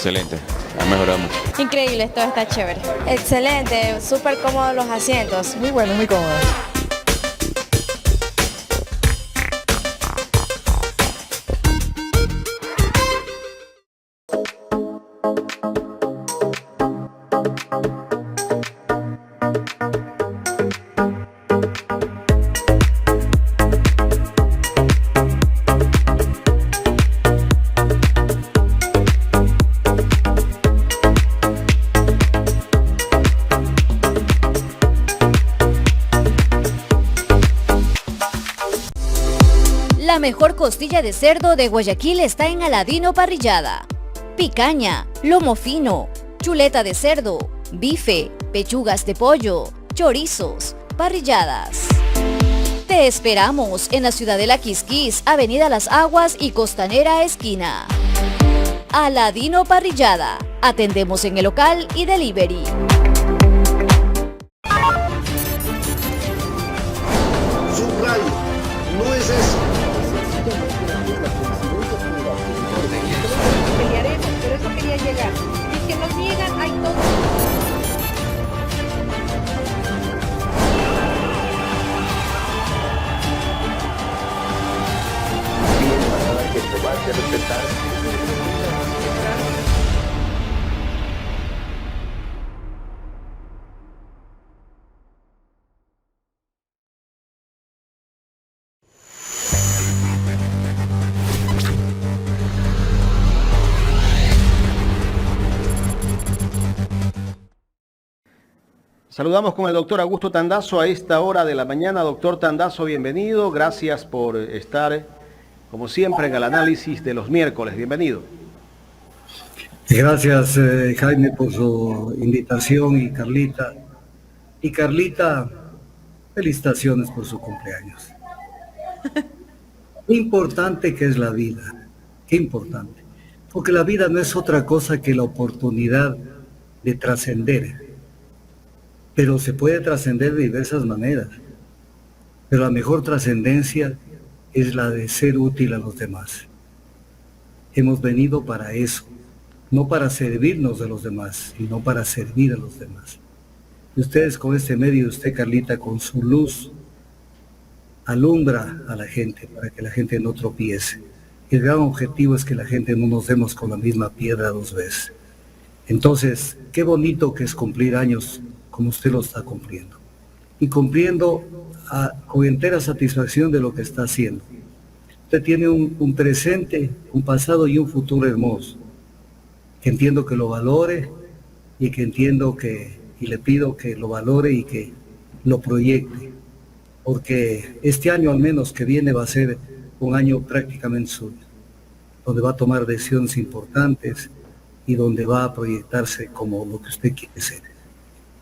Excelente, ha mejorado mucho. Increíble, todo está chévere. Excelente, súper cómodos los asientos. Muy bueno, muy cómodo. La mejor costilla de cerdo de Guayaquil está en Aladino Parrillada. Picaña, lomo fino, chuleta de cerdo, bife, pechugas de pollo, chorizos, parrilladas. Te esperamos en la ciudad de La Quisquis, Avenida Las Aguas y Costanera Esquina. Aladino Parrillada. Atendemos en el local y delivery. Subrayo, no es eso. Pelearemos, pero eso quería llegar. Y es que nos niegan, hay todo. Saludamos con el doctor Augusto Tandazo a esta hora de la mañana. Doctor Tandazo, bienvenido. Gracias por estar, como siempre, en el análisis de los miércoles. Bienvenido. Gracias, Jaime, por su invitación y Carlita. Y Carlita, felicitaciones por su cumpleaños. Qué importante que es la vida. Qué importante. Porque la vida no es otra cosa que la oportunidad de trascender. Pero se puede trascender de diversas maneras. Pero la mejor trascendencia es la de ser útil a los demás. Hemos venido para eso, no para servirnos de los demás, sino para servir a los demás. Y ustedes con este medio, usted Carlita, con su luz, alumbra a la gente para que la gente no tropiece. El gran objetivo es que la gente no nos demos con la misma piedra dos veces. Entonces, qué bonito que es cumplir años como usted lo está cumpliendo. Y cumpliendo con entera satisfacción de lo que está haciendo. Usted tiene un presente, un pasado y un futuro hermoso. Que entiendo que lo valore y que entiendo que, y le pido que lo valore y que lo proyecte. Porque este año al menos que viene va a ser un año prácticamente suyo. Donde va a tomar decisiones importantes y donde va a proyectarse como lo que usted quiere ser.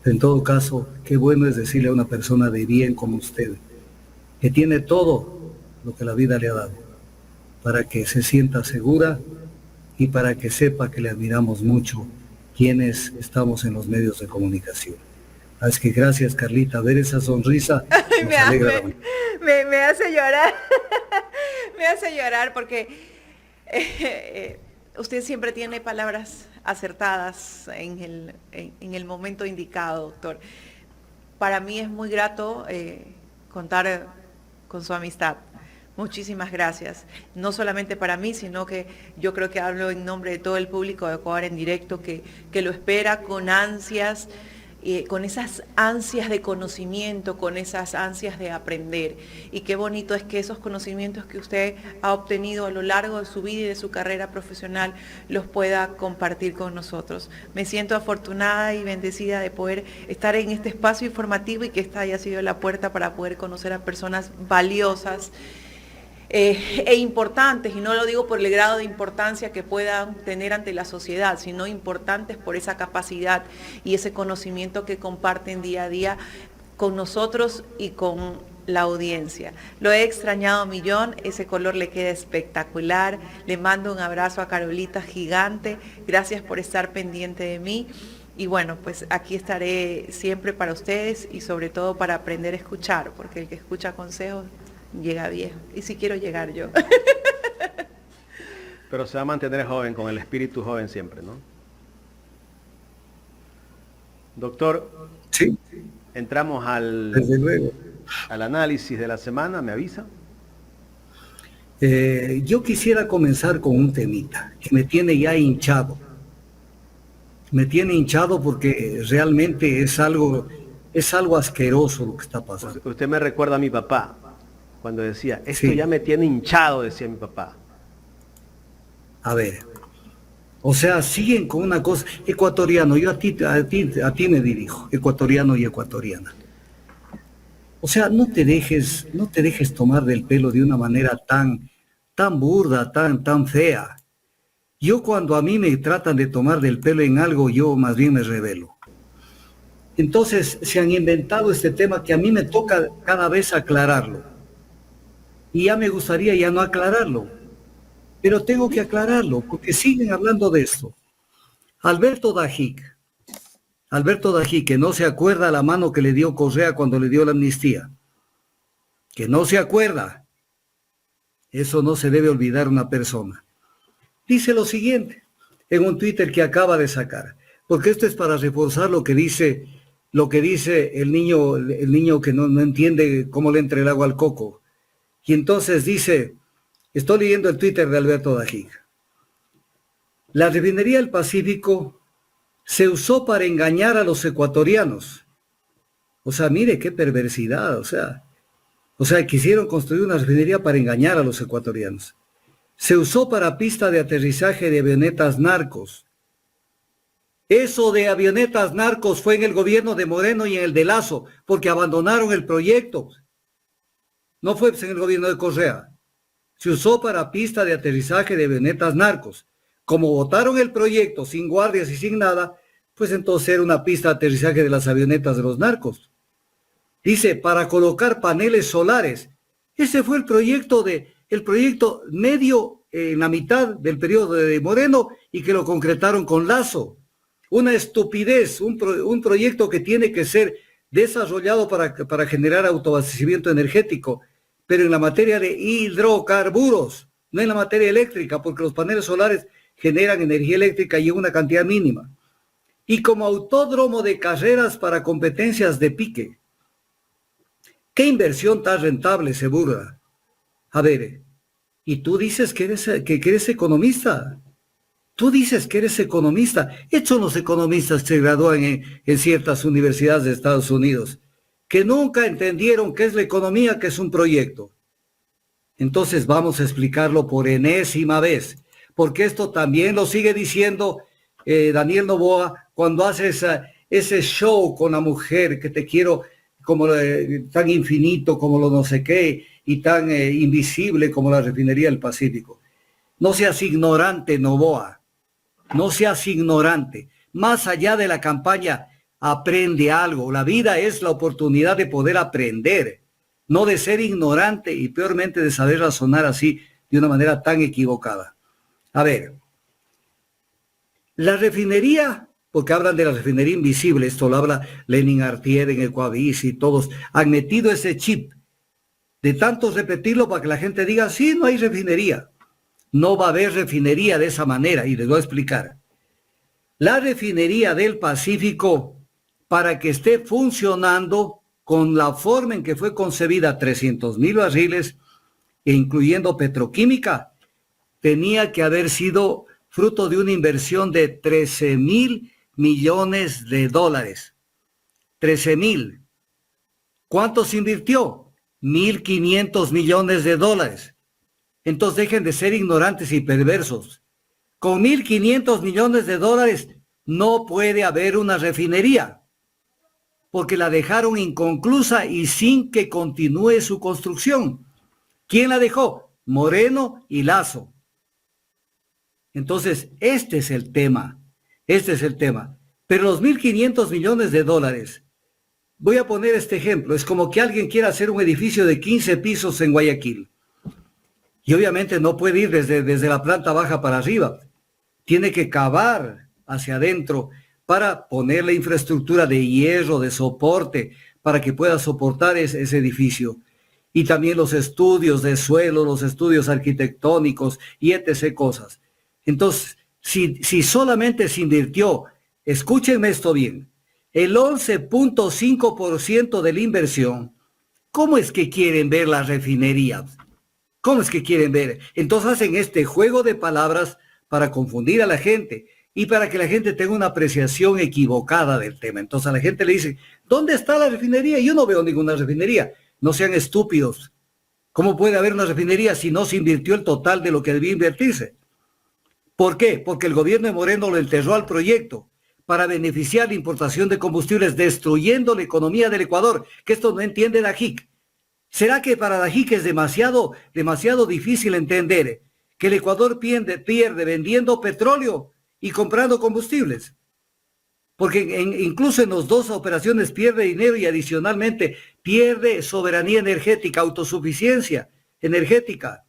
En todo caso, qué bueno es decirle a una persona de bien como usted, que tiene todo lo que la vida le ha dado, para que se sienta segura y para que sepa que le admiramos mucho quienes estamos en los medios de comunicación. Así que gracias, Carlita, ver esa sonrisa nos alegra. Me hace llorar, me hace llorar porque usted siempre tiene palabras acertadas en el momento indicado, doctor. Para mí es muy grato contar con su amistad. Muchísimas gracias. No solamente para mí, sino que yo creo que hablo en nombre de todo el público de Ecuador en directo que lo espera con ansias, con esas ansias de conocimiento, con esas ansias de aprender. Y qué bonito es que esos conocimientos que usted ha obtenido a lo largo de su vida y de su carrera profesional los pueda compartir con nosotros. Me siento afortunada y bendecida de poder estar en este espacio informativo y que esta haya sido la puerta para poder conocer a personas valiosas e importantes, y no lo digo por el grado de importancia que puedan tener ante la sociedad, sino importantes por esa capacidad y ese conocimiento que comparten día a día con nosotros y con la audiencia. Lo he extrañado millón, ese color le queda espectacular. Le mando un abrazo a Carolita gigante, gracias por estar pendiente de mí. Y bueno, pues aquí estaré siempre para ustedes y sobre todo para aprender a escuchar, porque el que escucha consejos llega viejo, y si quiero llegar yo. Pero se va a mantener joven, con el espíritu joven siempre, ¿no? Doctor, Sí, entramos desde luego. al análisis de la semana, ¿me avisa? Yo quisiera comenzar con un temita que me tiene ya hinchado. Me tiene hinchado porque realmente es algo asqueroso lo que está pasando. Usted me recuerda a mi papá, cuando decía, esto Sí. ya me tiene hinchado, decía mi papá. A ver, o sea, siguen con una cosa, ecuatoriano, yo a ti me dirijo, ecuatoriano y ecuatoriana. O sea, no te dejes tomar del pelo de una manera tan burda, tan fea. Yo cuando a mí me tratan de tomar del pelo en algo, yo más bien me rebelo. Entonces se han inventado este tema que a mí me toca cada vez aclararlo. Y ya me gustaría ya no aclararlo. Pero tengo que aclararlo porque siguen hablando de esto. Alberto Dajic, que no se acuerda la mano que le dio Correa cuando le dio la amnistía. Que no se acuerda. Eso no se debe olvidar una persona. Dice lo siguiente en un Twitter que acaba de sacar, porque esto es para reforzar lo que dice el niño que no entiende cómo le entra el agua al coco. Y entonces dice, estoy leyendo el Twitter de Alberto Dajic. La refinería del Pacífico se usó para engañar a los ecuatorianos. O sea, mire qué perversidad, o sea, quisieron construir una refinería para engañar a los ecuatorianos. Se usó para pista de aterrizaje de avionetas narcos. Eso de avionetas narcos fue en el gobierno de Moreno y en el de Lazo, porque abandonaron el proyecto. No fue en el gobierno de Correa. Se usó para pista de aterrizaje de avionetas narcos. Como votaron el proyecto sin guardias y sin nada, pues entonces era una pista de aterrizaje de las avionetas de los narcos. Dice, para colocar paneles solares. Ese fue el proyecto medio en la mitad del periodo de Moreno y que lo concretaron con Lazo. Una estupidez, un proyecto que tiene que ser desarrollado para generar autoabastecimiento energético, pero en la materia de hidrocarburos, no en la materia eléctrica, porque los paneles solares generan energía eléctrica y en una cantidad mínima. Y como autódromo de carreras para competencias de pique. ¿Qué inversión tan rentable se burla? A ver, y tú dices que eres economista. Tú dices que eres economista. Hechos los economistas se gradúan en ciertas universidades de Estados Unidos, que nunca entendieron qué es la economía, qué es un proyecto. Entonces vamos a explicarlo por enésima vez, porque esto también lo sigue diciendo Daniel Noboa cuando hace ese show con la mujer que te quiero como tan infinito como lo no sé qué y tan invisible como la refinería del Pacífico. No seas ignorante, Noboa. No seas ignorante. Más allá de la campaña, aprende algo. La vida es la oportunidad de poder aprender, no de ser ignorante y peormente de saber razonar así de una manera tan equivocada. A ver, la refinería, porque hablan de la refinería invisible, esto lo habla Lenin Artier en Ecuavis y todos, han metido ese chip de tanto repetirlo para que la gente diga, sí, no hay refinería. No va a haber refinería de esa manera y les voy a explicar. La refinería del Pacífico, para que esté funcionando con la forma en que fue concebida, 300,000 barriles, e incluyendo petroquímica, tenía que haber sido fruto de una inversión de 13,000 millones de dólares. 13,000. ¿Cuánto se invirtió? 1,500 millones de dólares. Entonces dejen de ser ignorantes y perversos. Con 1,500 millones de dólares no puede haber una refinería, porque la dejaron inconclusa y sin que continúe su construcción. ¿Quién la dejó? Moreno y Lazo. Entonces, este es el tema. Pero los 1,500 millones de dólares, voy a poner este ejemplo, es como que alguien quiera hacer un edificio de 15 pisos en Guayaquil. Y obviamente no puede ir desde la planta baja para arriba. Tiene que cavar hacia adentro para poner la infraestructura de hierro, de soporte, para que pueda soportar ese edificio. Y también los estudios de suelo, los estudios arquitectónicos y etc. cosas. Entonces, si solamente se invirtió, escúchenme esto bien, el 11.5% de la inversión. ¿Cómo es que quieren ver las refinerías? ¿Cómo es que quieren ver? Entonces hacen este juego de palabras para confundir a la gente y para que la gente tenga una apreciación equivocada del tema. Entonces a la gente le dice, ¿dónde está la refinería? Yo no veo ninguna refinería. No sean estúpidos. ¿Cómo puede haber una refinería si no se invirtió el total de lo que debía invertirse? ¿Por qué? Porque el gobierno de Moreno lo enterró al proyecto para beneficiar la importación de combustibles, destruyendo la economía del Ecuador, que esto no entiende Dajic. ¿Será que para Dajic es demasiado difícil entender que el Ecuador pierde vendiendo petróleo y comprando combustibles? Porque incluso en las dos operaciones pierde dinero y adicionalmente pierde soberanía energética, autosuficiencia energética.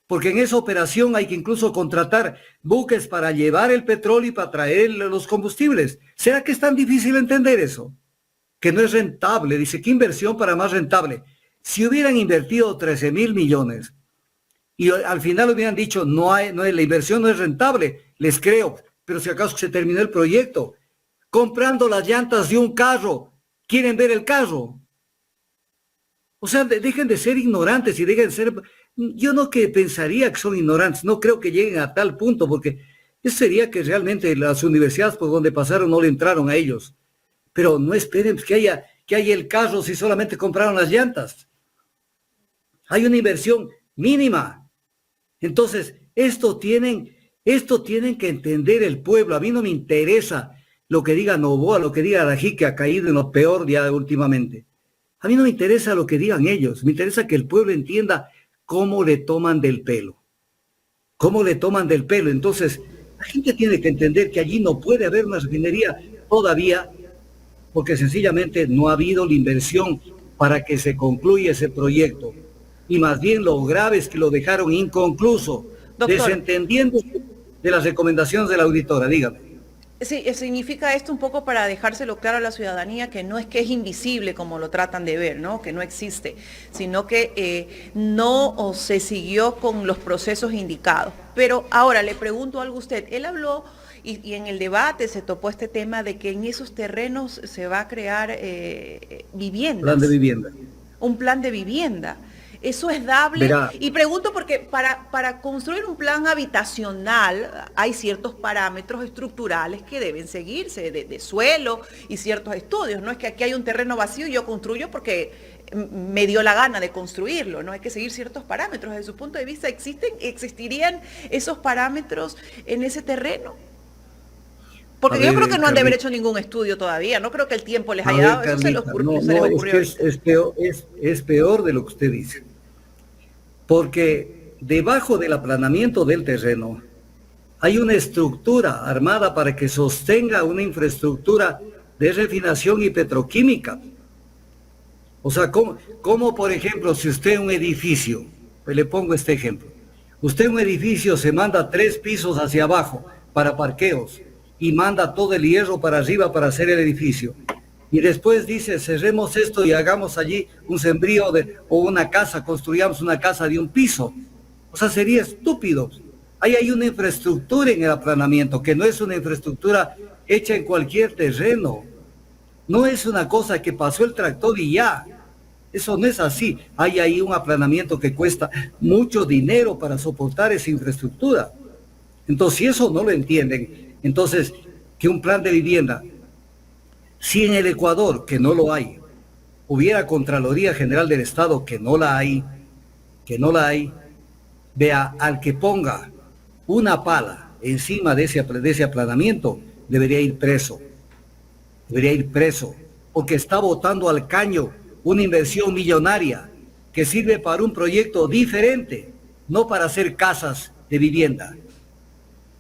Porque en esa operación hay que incluso contratar buques para llevar el petróleo y para traer los combustibles. ¿Será que es tan difícil entender eso? Que no es rentable. Dice, ¿qué inversión para más rentable? Si hubieran invertido 13.000 millones y al final hubieran dicho, la inversión no es rentable, les creo, pero si acaso se terminó el proyecto, comprando las llantas de un carro, ¿quieren ver el carro? O sea, dejen de ser ignorantes y dejen de ser... Yo no que pensaría que son ignorantes, no creo que lleguen a tal punto, porque eso sería que realmente las universidades por donde pasaron no le entraron a ellos. Pero no esperen que haya el carro si solamente compraron las llantas. Hay una inversión mínima. Entonces, esto tienen que entender el pueblo. A mí no me interesa lo que diga Noboa, lo que diga Dajic, que ha caído en lo peor ya últimamente. A mí no me interesa lo que digan ellos. Me interesa que el pueblo entienda cómo le toman del pelo. Cómo le toman del pelo. Entonces, la gente tiene que entender que allí no puede haber una refinería todavía, porque sencillamente no ha habido la inversión para que se concluya ese proyecto. Y más bien lo grave es que lo dejaron inconcluso, desentendiendo de las recomendaciones de la auditora. Dígame. Sí, significa esto un poco para dejárselo claro a la ciudadanía que no es que es invisible como lo tratan de ver, ¿no? Que no existe, sino que no se siguió con los procesos indicados. Pero ahora le pregunto algo a usted. Él habló y en el debate se topó este tema de que en esos terrenos se va a crear viviendas. Plan de vivienda. Un plan de vivienda. ¿Eso es dable? Verá. Y pregunto porque para construir un plan habitacional hay ciertos parámetros estructurales que deben seguirse, de suelo y ciertos estudios. No es que aquí hay un terreno vacío y yo construyo porque me dio la gana de construirlo, ¿no? Hay que seguir ciertos parámetros. Desde su punto de vista, ¿existirían esos parámetros en ese terreno? Porque yo creo que no han de haber hecho ningún estudio todavía, no creo que el tiempo les haya dado, eso se les ocurrió. Es peor de lo que usted dice. Porque debajo del aplanamiento del terreno hay una estructura armada para que sostenga una infraestructura de refinación y petroquímica. O sea, como por ejemplo, si usted un edificio, pues le pongo este ejemplo, usted un edificio se manda 3 pisos hacia abajo para parqueos, y manda todo el hierro para arriba para hacer el edificio. Y después dice, cerremos esto y hagamos allí un sembrío o una casa, construyamos una casa de un piso. O sea, sería estúpido. Ahí hay una infraestructura en el aplanamiento, que no es una infraestructura hecha en cualquier terreno. No es una cosa que pasó el tractor y ya. Eso no es así. Hay ahí un aplanamiento que cuesta mucho dinero para soportar esa infraestructura. Entonces, si eso no lo entienden, entonces, que un plan de vivienda, si en el Ecuador, que no lo hay, hubiera Contraloría General del Estado, que no la hay, vea, al que ponga una pala encima de ese aplanamiento, debería ir preso, porque está botando al caño una inversión millonaria que sirve para un proyecto diferente, no para hacer casas de vivienda.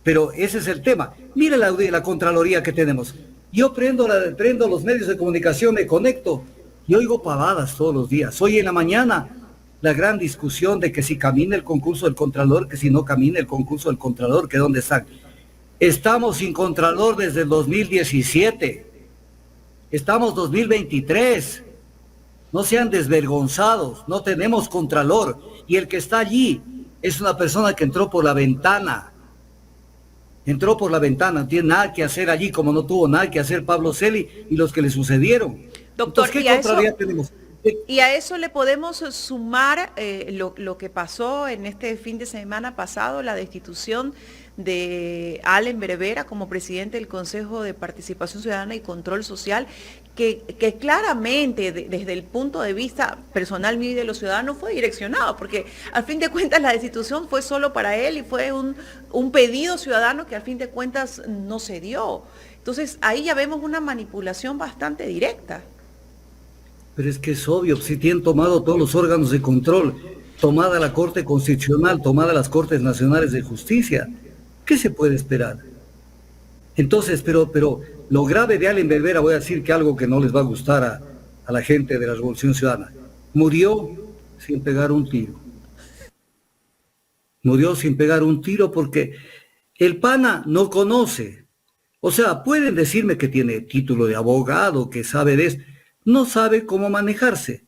Pero ese es el tema. Mire la Contraloría que tenemos. Yo prendo los medios de comunicación, me conecto y oigo pavadas todos los días. Hoy en la mañana, la gran discusión de que si camina el concurso del Contralor, que si no camina el concurso del Contralor, que dónde están. Estamos sin Contralor desde el 2017. Estamos 2023. No sean desvergonzados. No tenemos Contralor. Y el que está allí es una persona que entró por la ventana. entró por la ventana, no tiene nada que hacer allí, como no tuvo nada que hacer Pablo Celi y los que le sucedieron. Doctor, Entonces, ¿qué contrariedad tenemos? Y a eso le podemos sumar lo que pasó en este fin de semana pasado, la destitución de Allen Berbera como presidente del Consejo de Participación Ciudadana y Control Social, que claramente desde el punto de vista personal mío y de los ciudadanos fue direccionado, porque al fin de cuentas la destitución fue solo para él y fue un pedido ciudadano que al fin de cuentas no se dio. Entonces ahí ya vemos una manipulación bastante directa. Pero es que es obvio, si tienen tomado todos los órganos de control, tomada la Corte Constitucional, tomada las Cortes Nacionales de Justicia, ¿qué se puede esperar? Entonces, pero lo grave de Allen Berbera, voy a decir que algo que no les va a gustar a la gente de la Revolución Ciudadana, murió sin pegar un tiro. Murió sin pegar un tiro porque el pana no conoce. O sea, pueden decirme que tiene título de abogado, que sabe de eso, no sabe cómo manejarse.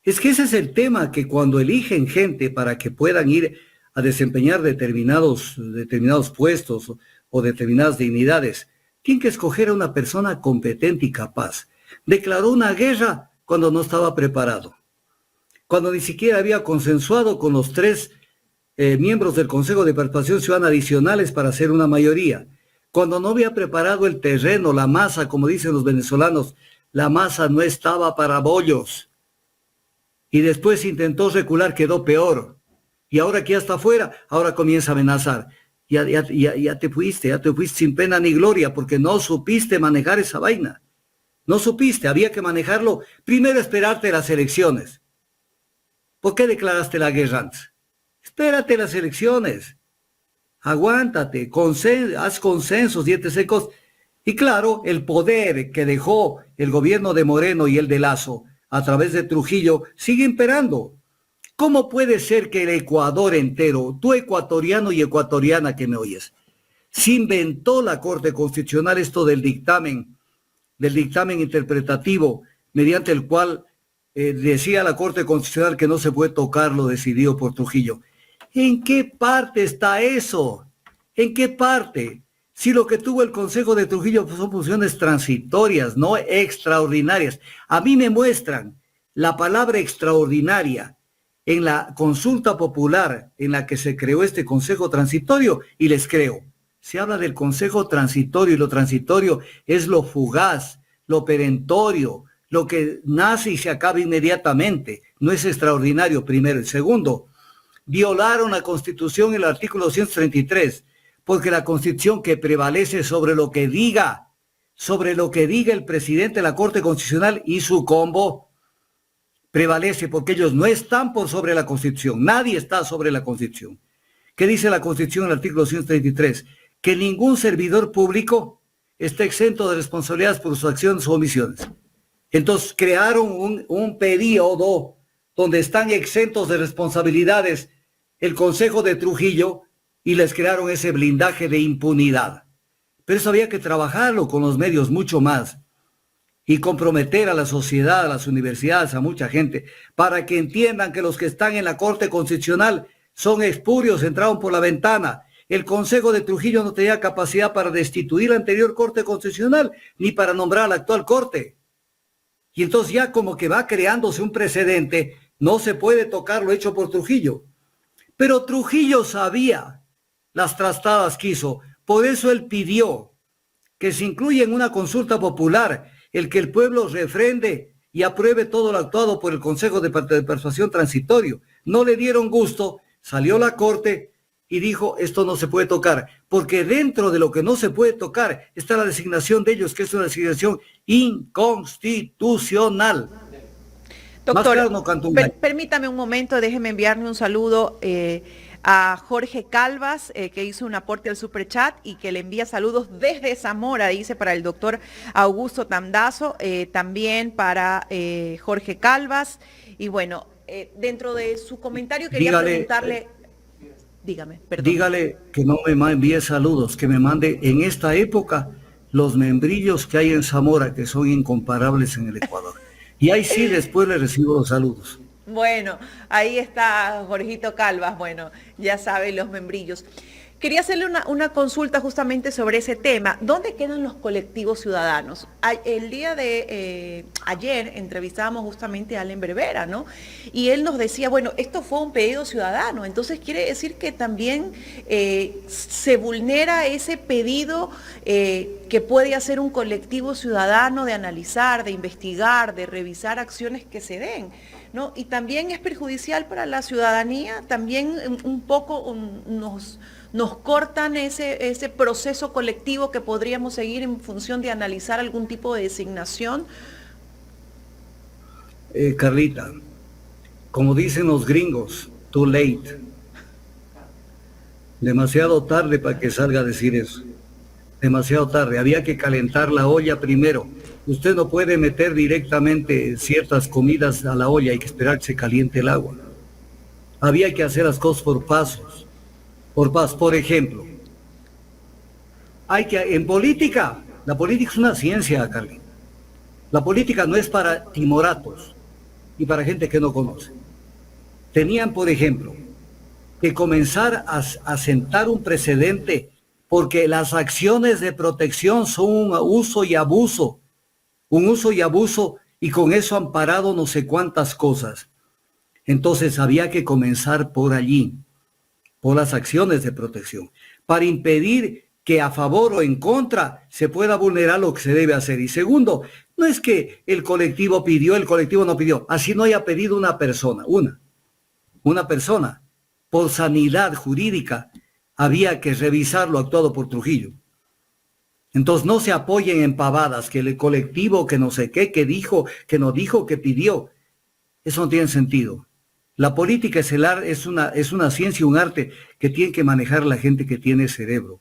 Es que ese es el tema, que cuando eligen gente para que puedan ir a desempeñar determinados puestos o determinadas dignidades, tienen que escoger a una persona competente y capaz. Declaró una guerra cuando no estaba preparado, cuando ni siquiera había consensuado con los 3 miembros del Consejo de Participación Ciudadana adicionales para hacer una mayoría, cuando no había preparado el terreno, la masa, como dicen los venezolanos, la masa no estaba para bollos. Y después intentó recular, quedó peor. Y ahora que ya está afuera, ahora comienza a amenazar. Ya te fuiste sin pena ni gloria, porque no supiste manejar esa vaina. No supiste, había que manejarlo. Primero esperarte las elecciones. ¿Por qué declaraste la guerra antes? Espérate las elecciones. Aguántate, haz consensos y etc. Y claro, el poder que dejó el gobierno de Moreno y el de Lazo a través de Trujillo sigue imperando. ¿Cómo puede ser que el Ecuador entero, tú ecuatoriano y ecuatoriana que me oyes, se inventó la Corte Constitucional esto del dictamen interpretativo, mediante el cual decía la Corte Constitucional que no se puede tocar lo decidido por Trujillo? ¿En qué parte está eso? ¿En qué parte? Si lo que tuvo el Consejo de Trujillo son funciones transitorias, no extraordinarias. A mí me muestran la palabra extraordinaria en la consulta popular en la que se creó este Consejo Transitorio y les creo. Se habla del Consejo Transitorio y lo transitorio es lo fugaz, lo perentorio, lo que nace y se acaba inmediatamente. No es extraordinario, primero. El segundo, violaron la Constitución en el artículo 233, porque la Constitución que prevalece sobre lo que diga el presidente de la Corte Constitucional y su combo, prevalece porque ellos no están por sobre la Constitución, nadie está sobre la Constitución. ¿Qué dice la Constitución en el artículo 233? Que ningún servidor público está exento de responsabilidades por sus acciones o omisiones. Entonces crearon un periodo donde están exentos de responsabilidades el Consejo de Trujillo y les crearon ese blindaje de impunidad. Pero eso había que trabajarlo con los medios mucho más y comprometer a la sociedad, a las universidades, a mucha gente, para que entiendan que los que están en la Corte Constitucional son espurios, entraron por la ventana. El Consejo de Trujillo no tenía capacidad para destituir la anterior Corte Constitucional, ni para nombrar a la actual Corte. Y entonces ya como que va creándose un precedente, no se puede tocar lo hecho por Trujillo. Pero Trujillo sabía las trastadas que hizo, por eso él pidió que se incluya en una consulta popular el que el pueblo refrende y apruebe todo lo actuado por el Consejo de Participación Transitorio. No le dieron gusto, salió la Corte y dijo, esto no se puede tocar, porque dentro de lo que no se puede tocar está la designación de ellos, que es una designación inconstitucional. Doctor, claro, no permítame un momento, déjeme enviarle un saludo a Jorge Calvas, que hizo un aporte al superchat y que le envía saludos desde Zamora, dice, para el doctor Augusto Tandazo, también para Jorge Calvas. Y bueno, dentro de su comentario quería preguntarle... Dígame, perdón. Dígale que no me envíe saludos, que me mande en esta época los membrillos que hay en Zamora, que son incomparables en el Ecuador. Y ahí sí después le recibo los saludos. Bueno, ahí está Jorgito Calvas, bueno, ya sabe, los membrillos. Quería hacerle una consulta justamente sobre ese tema. ¿Dónde quedan los colectivos ciudadanos? El día de ayer entrevistábamos justamente a Allen Berbera, ¿no? Y él nos decía, bueno, esto fue un pedido ciudadano, entonces quiere decir que también se vulnera ese pedido que puede hacer un colectivo ciudadano de analizar, de investigar, de revisar acciones que se den, ¿no? Y también es perjudicial para la ciudadanía, también un poco nos cortan ese proceso colectivo que podríamos seguir en función de analizar algún tipo de designación. Carlita, como dicen los gringos, too late. Demasiado tarde para que salga a decir eso. Demasiado tarde. Había que calentar la olla primero. Usted no puede meter directamente ciertas comidas a la olla, hay que esperar que se caliente el agua. Había que hacer las cosas por pasos. Por ejemplo, en política, la política es una ciencia, Carlita. La política no es para timoratos y para gente que no conoce. Tenían, por ejemplo, que comenzar a sentar un precedente, porque las acciones de protección son un uso y abuso, y con eso han parado no sé cuántas cosas. Entonces había que comenzar por allí, por las acciones de protección, para impedir que a favor o en contra se pueda vulnerar lo que se debe hacer. Y segundo, no es que el colectivo pidió, el colectivo no pidió, así no haya pedido una persona, una persona, por sanidad jurídica, había que revisar lo actuado por Trujillo. Entonces no se apoyen en pavadas, que el colectivo, que no sé qué, que dijo, que no dijo, que pidió. Eso no tiene sentido. La política es una ciencia, un arte que tiene que manejar la gente que tiene cerebro.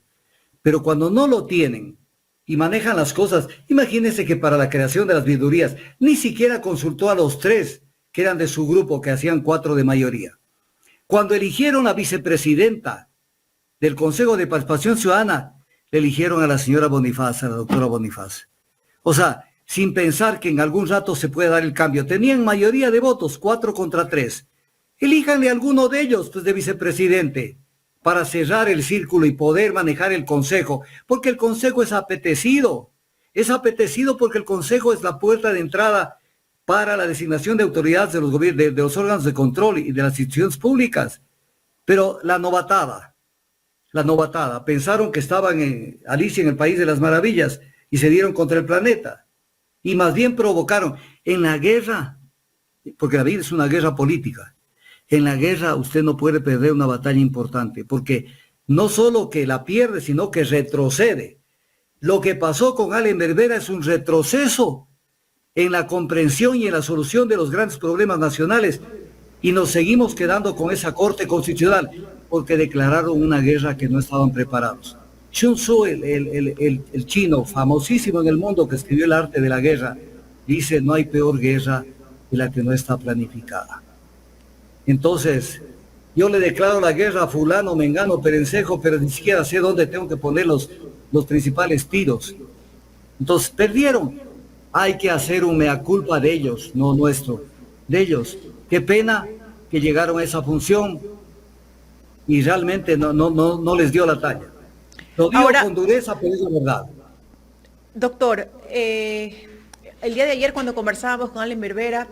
Pero cuando no lo tienen y manejan las cosas, imagínense que para la creación de las veedurías ni siquiera consultó a los 3 que eran de su grupo, que hacían 4 de mayoría. Cuando eligieron a vicepresidenta del Consejo de Participación Ciudadana, le eligieron a la señora Bonifaz, a la doctora Bonifaz. O sea, sin pensar que en algún rato se puede dar el cambio. Tenían mayoría de votos, 4 contra 3. Elíjanle a alguno de ellos, pues, de vicepresidente, para cerrar el círculo y poder manejar el Consejo, porque el Consejo es apetecido porque el Consejo es la puerta de entrada para la designación de autoridades de los gobiernos, de los órganos de control y de las instituciones públicas. Pero la novatada, pensaron que estaban en Alicia en el País de las Maravillas y se dieron contra el planeta, y más bien provocaron en la guerra, porque la vida es una guerra política. En la guerra usted no puede perder una batalla importante, porque no solo que la pierde, sino que retrocede. Lo que pasó con Allen Berbera es un retroceso en la comprensión y en la solución de los grandes problemas nacionales, y nos seguimos quedando con esa Corte Constitucional, porque declararon una guerra que no estaban preparados. Sun Tzu, el chino, famosísimo en el mundo, que escribió El arte de la guerra, dice: no hay peor guerra que la que no está planificada. Entonces, yo le declaro la guerra a fulano, mengano, perencejo, pero ni siquiera sé dónde tengo que poner los principales tiros. Entonces, perdieron. Hay que hacer un mea culpa de ellos, no nuestro, de ellos. Qué pena que llegaron a esa función y realmente no les dio la talla. Lo digo ahora con dureza, pero es la verdad. Doctor, el día de ayer cuando conversábamos con Allen Berbera,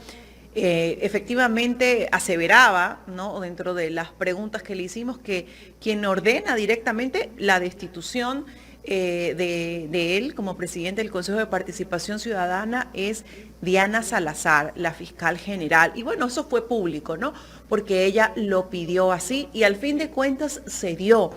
efectivamente aseveraba, ¿no?, dentro de las preguntas que le hicimos, que quien ordena directamente la destitución de él como presidente del Consejo de Participación Ciudadana es Diana Salazar, la fiscal general. Y bueno, eso fue público, ¿no?, porque ella lo pidió así y al fin de cuentas se dio.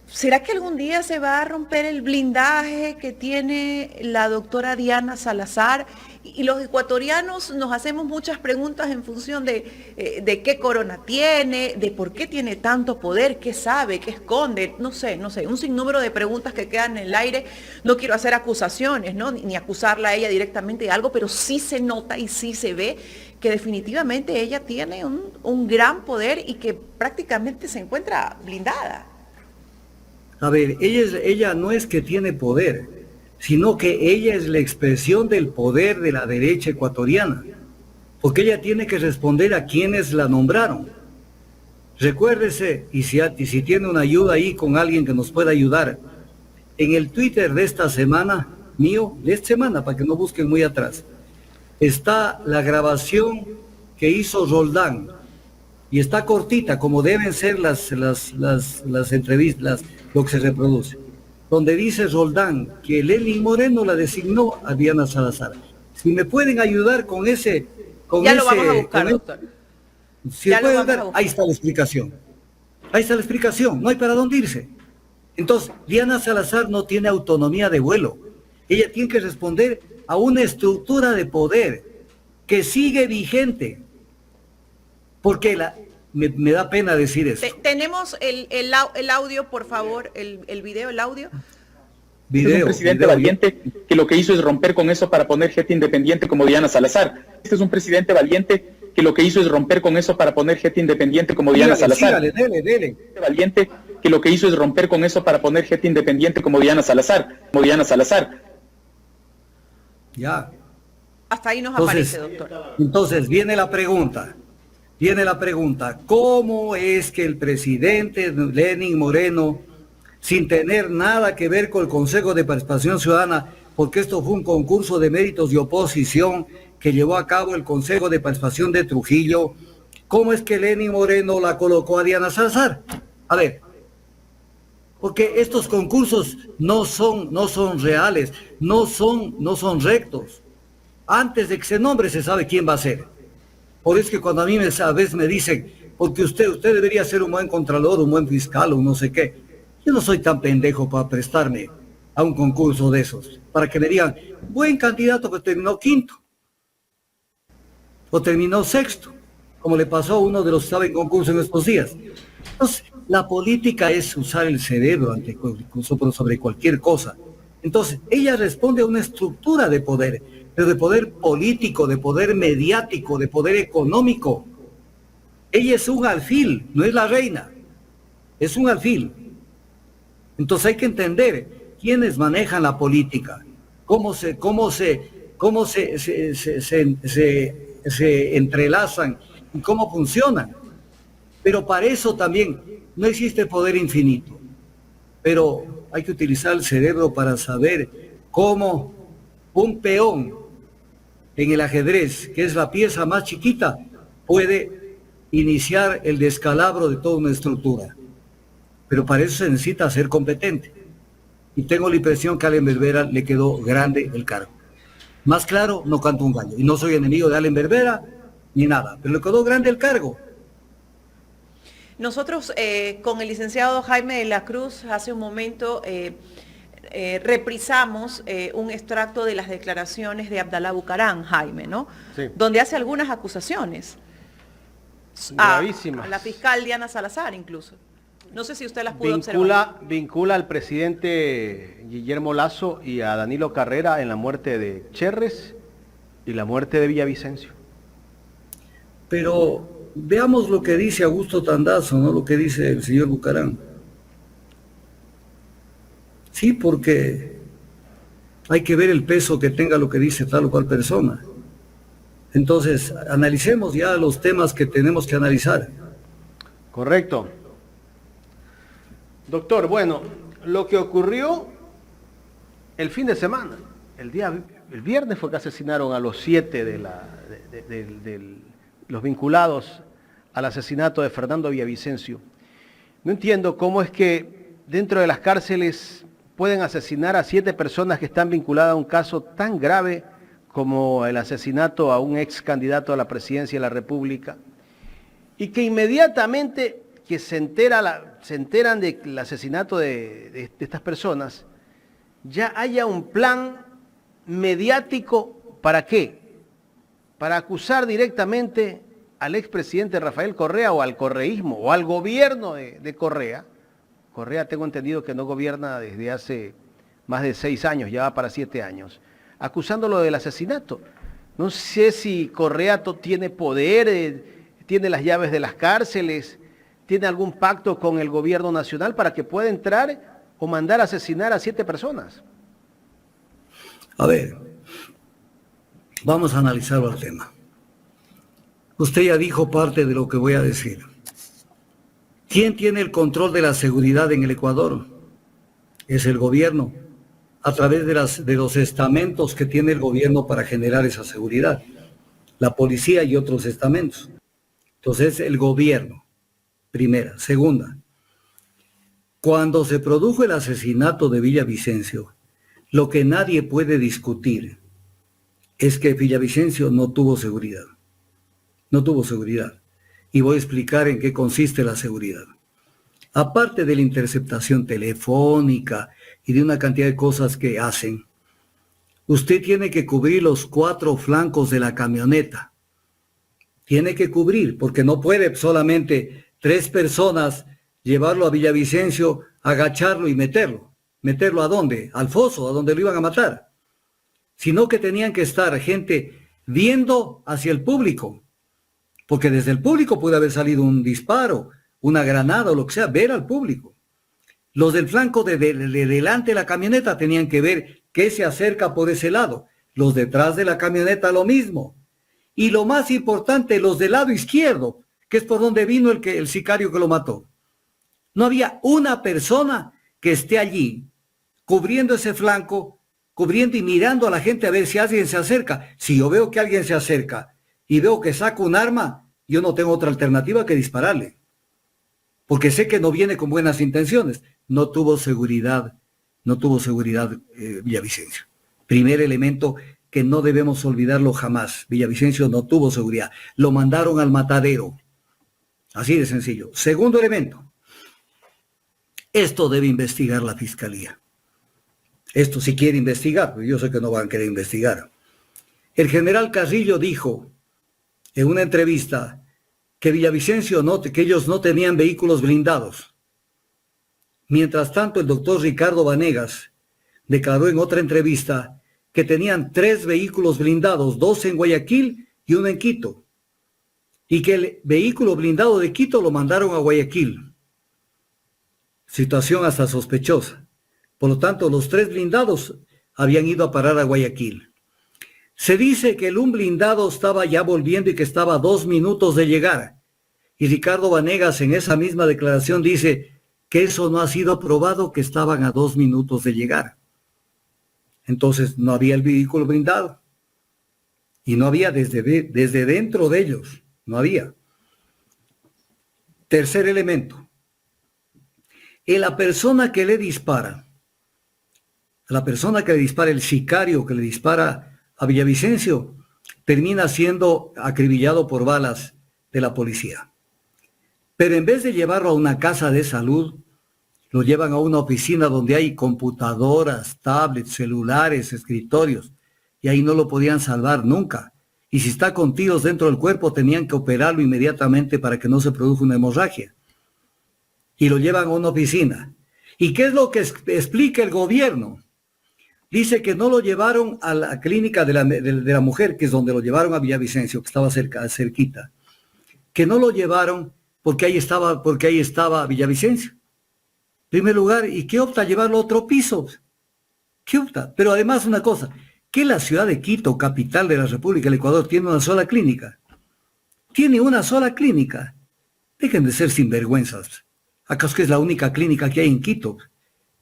¿Será que algún día se va a romper el blindaje que tiene la doctora Diana Salazar? Y los ecuatorianos nos hacemos muchas preguntas en función de qué corona tiene, de por qué tiene tanto poder, qué sabe, qué esconde, no sé, un sinnúmero de preguntas que quedan en el aire. No quiero hacer acusaciones, ¿no?, ni acusarla a ella directamente de algo, pero sí se nota y sí se ve que definitivamente ella tiene un gran poder y que prácticamente se encuentra blindada. A ver, ella no es que tiene poder, sino que ella es la expresión del poder de la derecha ecuatoriana, porque ella tiene que responder a quienes la nombraron. recuérdese, y si tiene una ayuda ahí con alguien que nos pueda ayudar, en el Twitter de esta semana, mío, de esta semana, para que no busquen muy atrás, está la grabación que hizo Roldán, y está cortita, como deben ser las entrevistas, lo que se reproduce, donde dice Roldán que Lenín Moreno la designó a Diana Salazar. Si me pueden ayudar con ese... Ya lo vamos a buscar, doctor. Si puede dar, ahí está la explicación. Ahí está la explicación, no hay para dónde irse. Entonces, Diana Salazar no tiene autonomía de vuelo. Ella tiene que responder a una estructura de poder que sigue vigente. Porque me da pena decir eso. Tenemos el audio, por favor, el video, el audio. Este es un presidente valiente que lo que hizo es romper con eso para poner gente independiente como Diana Salazar. Este es un presidente valiente que lo que hizo es romper con eso para poner gente independiente como Diana Salazar. Dele. Valiente que lo que hizo es romper con eso para poner gente independiente como Diana Salazar. Ya. Hasta ahí nos aparece, doctor. Entonces viene la pregunta. ¿Cómo es que el presidente Lenín Moreno, sin tener nada que ver con el Consejo de Participación Ciudadana, porque esto fue un concurso de méritos y oposición que llevó a cabo el Consejo de Participación de Trujillo, cómo es que Lenín Moreno la colocó a Diana Salazar? A ver, porque estos concursos no son reales, no son rectos. Antes de que se nombre se sabe quién va a ser. Por eso es que cuando a mí a veces me dicen, porque usted debería ser un buen contralor, un buen fiscal o no sé qué, yo no soy tan pendejo para prestarme a un concurso de esos, para que me digan, buen candidato que terminó quinto, o terminó sexto, como le pasó a uno de los que estaba en concurso en estos días. Entonces, la política es usar el cerebro sobre cualquier cosa. Entonces, ella responde a una estructura de poder, pero de poder político, de poder mediático, de poder económico. Ella es un alfil, no es la reina, es un alfil. Entonces hay que entender quiénes manejan la política, cómo se entrelazan y cómo funcionan. Pero para eso también no existe poder infinito. Pero hay que utilizar el cerebro para saber cómo un peón en el ajedrez, que es la pieza más chiquita, puede iniciar el descalabro de toda una estructura. Pero para eso se necesita ser competente. Y tengo la impresión que a Allen Berbera le quedó grande el cargo. Más claro, no canto un gallo. Y no soy enemigo de Allen Berbera, ni nada. Pero le quedó grande el cargo. Nosotros con el licenciado Jaime de la Cruz hace un momento reprisamos un extracto de las declaraciones de Abdalá Bucaram, Jaime, ¿no? Sí. Donde hace algunas acusaciones gravísimas a la fiscal Diana Salazar incluso. No sé si usted las pudo observar. Vincula al presidente Guillermo Lasso y a Danilo Carrera en la muerte de Cherres y la muerte de Villavicencio. Pero veamos lo que dice Augusto Tandazo, no lo que dice el señor Bucaram. Sí, porque hay que ver el peso que tenga lo que dice tal o cual persona. Entonces, analicemos ya los temas que tenemos que analizar. Correcto. Doctor, bueno, lo que ocurrió el fin de semana, el viernes fue que asesinaron a los 7 de los vinculados al asesinato de Fernando Villavicencio. No entiendo cómo es que dentro de las cárceles pueden asesinar a 7 personas que están vinculadas a un caso tan grave como el asesinato a un ex candidato a la presidencia de la República, y que inmediatamente que se enteran del asesinato de estas personas, ya haya un plan mediático. ¿Para qué? Para acusar directamente al expresidente Rafael Correa o al correísmo o al gobierno de Correa. Correa tengo entendido que no gobierna desde hace más de 6 años, ya va para 7 años, acusándolo del asesinato. No sé si Correa tiene poder, tiene las llaves de las cárceles, tiene algún pacto con el gobierno nacional para que pueda entrar o mandar a asesinar a 7 personas. A ver, vamos a analizar el tema. Usted ya dijo parte de lo que voy a decir. ¿Quién tiene el control de la seguridad en el Ecuador? Es el gobierno, a través de los estamentos que tiene el gobierno para generar esa seguridad, la policía y otros estamentos. Entonces, el gobierno, primera. Segunda, cuando se produjo el asesinato de Villavicencio, lo que nadie puede discutir es que Villavicencio no tuvo seguridad. No tuvo seguridad. Y voy a explicar en qué consiste la seguridad. Aparte de la interceptación telefónica y de una cantidad de cosas que hacen, usted tiene que cubrir los 4 flancos de la camioneta. Tiene que cubrir, porque no puede solamente 3 personas llevarlo a Villavicencio, agacharlo y meterlo. ¿Meterlo a dónde? Al foso, a donde lo iban a matar. Sino que tenían que estar gente viendo hacia el público, porque desde el público puede haber salido un disparo, una granada o lo que sea, ver al público. Los del flanco de delante de la camioneta tenían que ver qué se acerca por ese lado. Los detrás de la camioneta lo mismo. Y lo más importante, los del lado izquierdo, que es por donde vino el sicario que lo mató. No había una persona que esté allí cubriendo ese flanco, cubriendo y mirando a la gente a ver si alguien se acerca. Si yo veo que alguien se acerca y veo que saca un arma, yo no tengo otra alternativa que dispararle. Porque sé que no viene con buenas intenciones. No tuvo seguridad Villavicencio. Primer elemento que no debemos olvidarlo jamás. Villavicencio no tuvo seguridad. Lo mandaron al matadero. Así de sencillo. Segundo elemento. Esto debe investigar la fiscalía. Esto si quiere investigar, pero yo sé que no van a querer investigar. El general Carrillo dijo en una entrevista que Villavicencio que ellos no tenían vehículos blindados. Mientras tanto, el doctor Ricardo Vanegas declaró en otra entrevista que tenían 3 vehículos blindados, 2 en Guayaquil y 1 en Quito, y que el vehículo blindado de Quito lo mandaron a Guayaquil. Situación hasta sospechosa. Por lo tanto, los 3 blindados habían ido a parar a Guayaquil. Se dice que el un blindado estaba ya volviendo y que estaba a 2 minutos de llegar. Y Ricardo Vanegas en esa misma declaración dice que eso no ha sido probado, que estaban a 2 minutos de llegar. Entonces no había el vehículo blindado. Y no había desde dentro de ellos. No había. Tercer elemento. La persona que le dispara, el sicario que le dispara a Villavicencio, termina siendo acribillado por balas de la policía. Pero en vez de llevarlo a una casa de salud, lo llevan a una oficina donde hay computadoras, tablets, celulares, escritorios, y ahí no lo podían salvar nunca. Y si está con tiros dentro del cuerpo, tenían que operarlo inmediatamente para que no se produzca una hemorragia. Y lo llevan a una oficina. ¿Y qué es lo que explica el gobierno? Dice que no lo llevaron a la clínica de la mujer, que es donde lo llevaron a Villavicencio, que estaba cerquita. Que no lo llevaron porque ahí estaba Villavicencio. En primer lugar, ¿y qué opta llevarlo a otro piso? ¿Qué opta? Pero además una cosa, que la ciudad de Quito, capital de la República del Ecuador, tiene una sola clínica. Tiene una sola clínica. Dejen de ser sinvergüenzas. ¿Acaso que es la única clínica que hay en Quito?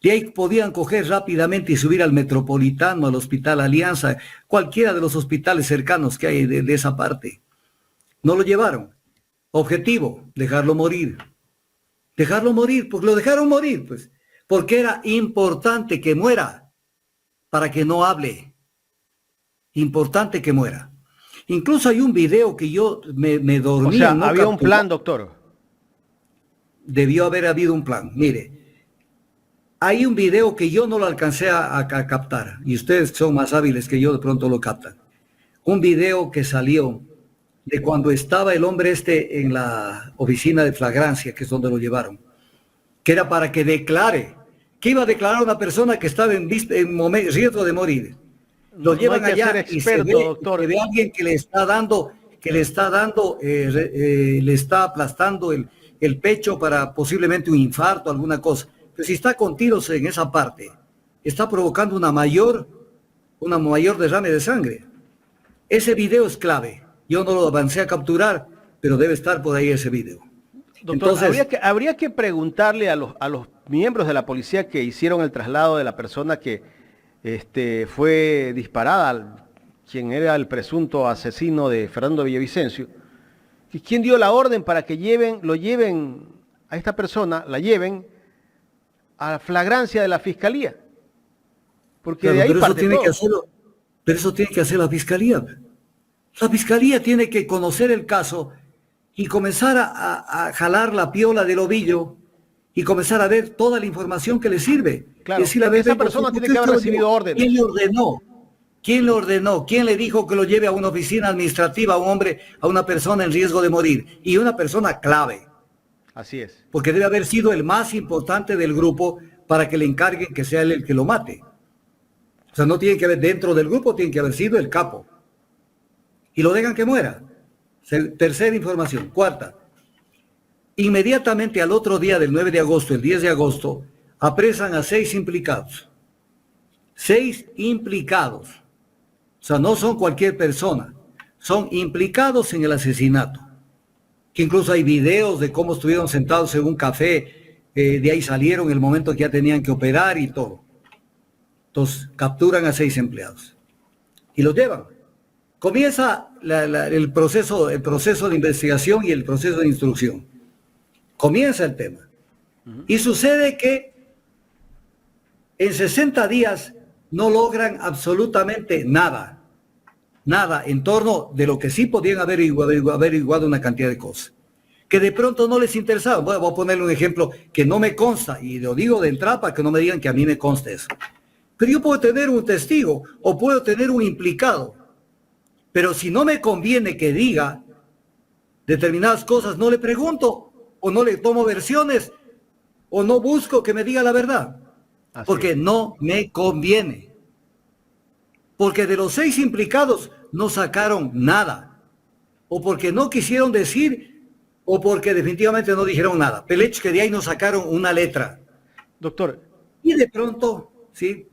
De ahí podían coger rápidamente y subir al Metropolitano, al Hospital Alianza, cualquiera de los hospitales cercanos que hay de esa parte. No lo llevaron. Objetivo, dejarlo morir. Dejarlo morir, pues lo dejaron morir, pues. Porque era importante que muera para que no hable. Importante que muera. Incluso hay un video que yo me dormí. O sea, no había un capturé. plan, doctor. Debió haber habido un plan. Mire, hay un video que yo no lo alcancé a captar, y ustedes son más hábiles que yo, de pronto lo captan. Un video que salió de cuando estaba el hombre en la oficina de flagrancia, que es donde lo llevaron, que era para que declare, que iba a declarar una persona que estaba en riesgo de morir. Lo llevan allá y se ve, doctor, se ve a alguien que le está aplastando el pecho para posiblemente un infarto, alguna cosa. Pero si está con tiros en esa parte, está provocando una mayor derrame de sangre. Ese video es clave. Yo no lo avancé a capturar, pero debe estar por ahí ese video. Doctor, Entonces, habría que preguntarle a los miembros de la policía que hicieron el traslado de la persona que fue disparada, quien era el presunto asesino de Fernando Villavicencio, y quién dio la orden para que lo lleven a esta persona, la lleven a flagrancia de la fiscalía. Porque claro, de ahí pero eso parte tiene todo. que hacerlo, pero eso tiene que hacer la fiscalía. La fiscalía tiene que conocer el caso y comenzar a jalar la piola del ovillo y comenzar a ver toda la información que le sirve. Claro, Y decirle, a ver, esa ven, persona ¿por tiene qué que haber usted lo recibido llevó? órdenes. ¿Quién le ordenó? ¿Quién le ordenó? ¿Quién le dijo que lo lleve a una oficina administrativa, a un hombre, a una persona en riesgo de morir? Y una persona clave, Así es. porque debe haber sido el más importante del grupo para que le encarguen que sea él el que lo mate. O sea, no tiene que haber dentro del grupo, tiene que haber sido el capo. Y lo dejan que muera. Tercera información. Cuarta. Inmediatamente al otro día del 9 de agosto, el 10 de agosto, apresan a 6 implicados. 6 implicados. O sea, no son cualquier persona. Son implicados en el asesinato. Que incluso hay videos de cómo estuvieron sentados en un café. De ahí salieron en el momento que ya tenían que operar y todo. Entonces, capturan a 6 empleados. Y los llevan. Comienza el proceso de investigación y el proceso de instrucción. Comienza el tema. Y sucede que en 60 días no logran absolutamente nada. Nada en torno de lo que sí podían haber averiguado una cantidad de cosas. Que de pronto no les interesaba. Voy a ponerle un ejemplo que no me consta, y lo digo de entrada para que no me digan que a mí me consta eso. Pero yo puedo tener un testigo o puedo tener un implicado. Pero si no me conviene que diga determinadas cosas, no le pregunto o no le tomo versiones o no busco que me diga la verdad. Porque no me conviene. Porque de los 6 implicados no sacaron nada. O porque no quisieron decir o porque definitivamente no dijeron nada. Pelech que de ahí no sacaron una letra. Doctor. Y de pronto, sí.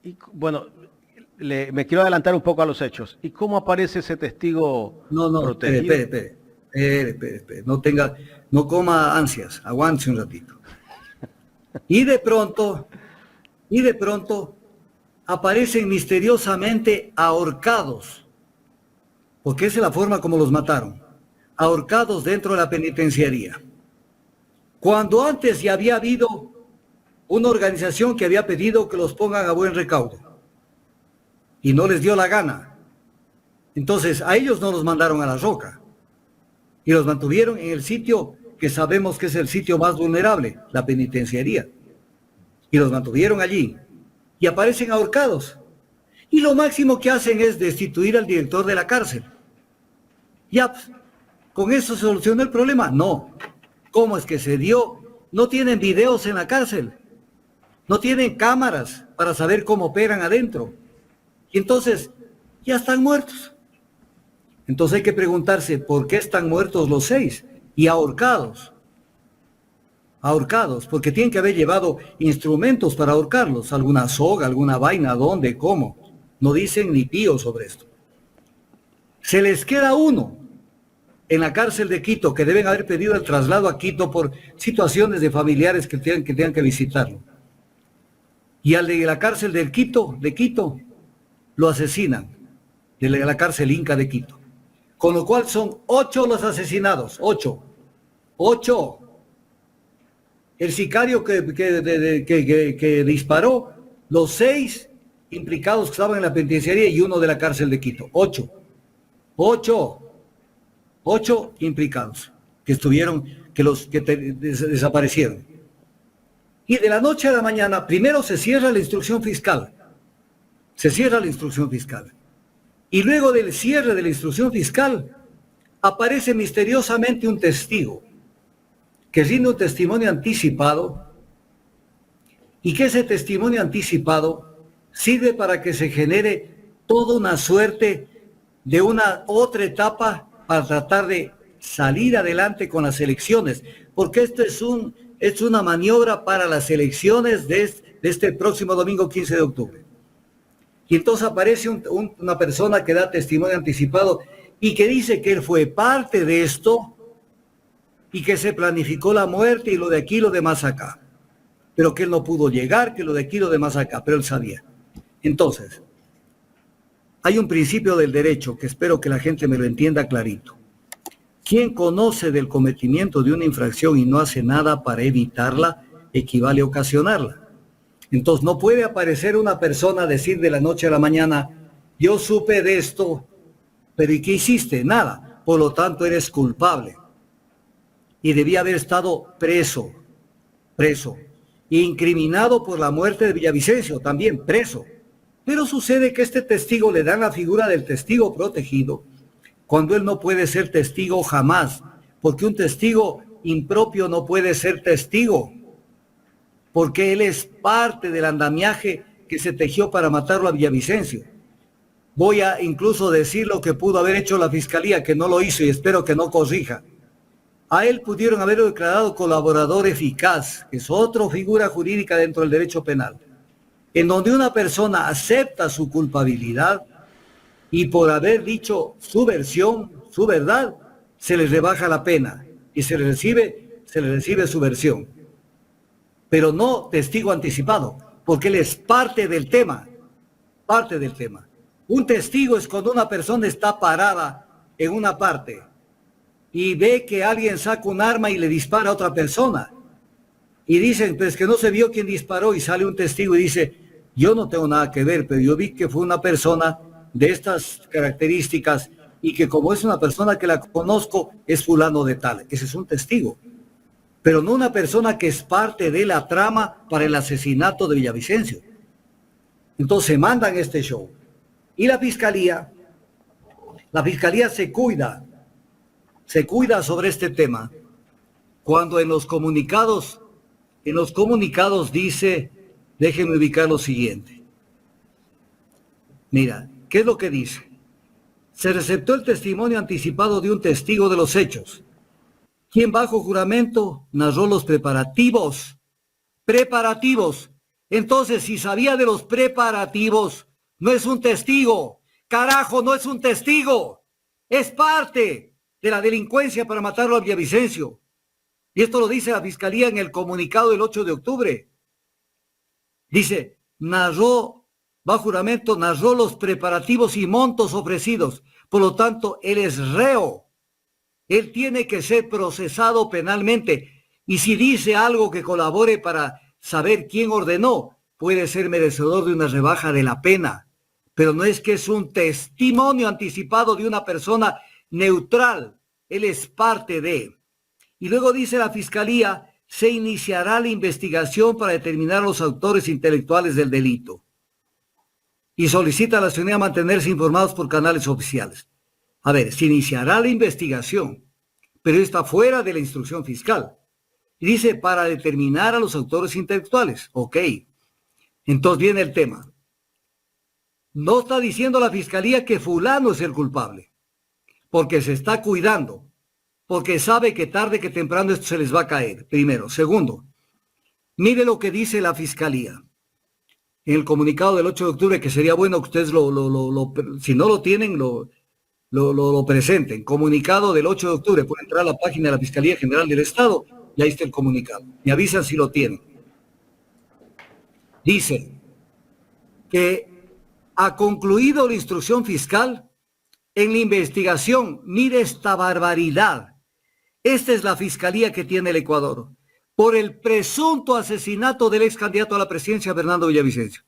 Y, bueno, me quiero adelantar un poco a los hechos. ¿Y cómo aparece ese testigo protegido? Espere. No coma ansias, aguante un ratito. Y de pronto aparecen misteriosamente ahorcados, porque esa es la forma como los mataron, ahorcados dentro de la penitenciaría. Cuando antes ya había habido una organización que había pedido que los pongan a buen recaudo y no les dio la gana. Entonces a ellos no los mandaron a la roca y los mantuvieron en el sitio que sabemos que es el sitio más vulnerable, la penitenciaría, y los mantuvieron allí y aparecen ahorcados y lo máximo que hacen es destituir al director de la cárcel. Ya, ¿con eso se soluciona el problema? No. ¿Cómo es que se dio? No tienen videos en la cárcel. No tienen cámaras para saber cómo operan adentro. Y entonces, ya están muertos. Entonces hay que preguntarse, ¿por qué están muertos los 6? Y ahorcados. Ahorcados, porque tienen que haber llevado instrumentos para ahorcarlos. Alguna soga, alguna vaina, ¿dónde? ¿Cómo? No dicen ni pío sobre esto. Se les queda uno en la cárcel de Quito, que deben haber pedido el traslado a Quito por situaciones de familiares que tengan que visitarlo. Y al de la cárcel de Quito, lo asesinan, de la cárcel Inca de Quito. Con lo cual son 8 los asesinados, 8. El sicario que disparó, los 6 implicados que estaban en la penitenciaría y uno de la cárcel de Quito. 8 implicados que desaparecieron. Y de la noche a la mañana, primero se cierra la instrucción fiscal. Y luego del cierre de la instrucción fiscal, aparece misteriosamente un testigo que rinde un testimonio anticipado y que ese testimonio anticipado sirve para que se genere toda una suerte de una otra etapa para tratar de salir adelante con las elecciones, porque esto es una maniobra para las elecciones de este próximo domingo 15 de octubre. Y entonces aparece una persona que da testimonio anticipado y que dice que él fue parte de esto y que se planificó la muerte y lo de aquí y lo de más acá. Pero que él no pudo llegar, que lo de aquí y lo de más acá, pero él sabía. Entonces, hay un principio del derecho que espero que la gente me lo entienda clarito. Quien conoce del cometimiento de una infracción y no hace nada para evitarla, equivale a ocasionarla. Entonces no puede aparecer una persona a decir de la noche a la mañana, yo supe de esto, pero ¿y qué hiciste? Nada. Por lo tanto, eres culpable. Y debía haber estado preso. Incriminado por la muerte de Villavicencio, también preso. Pero sucede que este testigo le dan la figura del testigo protegido, cuando él no puede ser testigo jamás, porque un testigo impropio no puede ser testigo, porque él es parte del andamiaje que se tejió para matarlo a Villavicencio. Voy a incluso decir lo que pudo haber hecho la Fiscalía, que no lo hizo y espero que no corrija. A él pudieron haberlo declarado colaborador eficaz, que es otra figura jurídica dentro del derecho penal, en donde una persona acepta su culpabilidad y por haber dicho su versión, su verdad, se le rebaja la pena y se le recibe su versión. Pero no testigo anticipado, porque él es parte del tema. Un testigo es cuando una persona está parada en una parte y ve que alguien saca un arma y le dispara a otra persona. Y dicen, pues que no se vio quién disparó, y sale un testigo y dice, yo no tengo nada que ver, pero yo vi que fue una persona de estas características y que como es una persona que la conozco, es fulano de tal. Ese es un testigo. Pero no una persona que es parte de la trama para el asesinato de Villavicencio. Entonces mandan este show. Y la fiscalía se cuida sobre este tema, cuando en los comunicados dice, déjenme ubicar lo siguiente. Mira, ¿qué es lo que dice? Se receptó el testimonio anticipado de un testigo de los hechos, quien bajo juramento narró los preparativos. Entonces, si sabía de los preparativos, no es un testigo. Carajo, no es un testigo. Es parte de la delincuencia para matarlo a Villavicencio. Y esto lo dice la Fiscalía en el comunicado del 8 de octubre. Dice, bajo juramento, narró los preparativos y montos ofrecidos. Por lo tanto, él es reo. Él tiene que ser procesado penalmente. Y si dice algo que colabore para saber quién ordenó, puede ser merecedor de una rebaja de la pena. Pero no es que es un testimonio anticipado de una persona neutral. Él es parte de. Y luego dice la Fiscalía, se iniciará la investigación para determinar los autores intelectuales del delito. Y solicita a la ciudadanía mantenerse informados por canales oficiales. A ver, se iniciará la investigación, pero está fuera de la instrucción fiscal. Y dice, para determinar a los autores intelectuales. Ok. Entonces viene el tema. No está diciendo la Fiscalía que fulano es el culpable, porque se está cuidando, porque sabe que tarde que temprano esto se les va a caer, primero. Segundo, mire lo que dice la Fiscalía en el comunicado del 8 de octubre, que sería bueno que ustedes si no lo tienen, lo presenten. Comunicado del 8 de octubre, pueden entrar a la página de la Fiscalía General del Estado y ahí está el comunicado. Me avisan si lo tienen. Dice que ha concluido la instrucción fiscal en la investigación. Mire esta barbaridad. Esta es la fiscalía que tiene el Ecuador por el presunto asesinato del ex candidato a la presidencia, Fernando Villavicencio.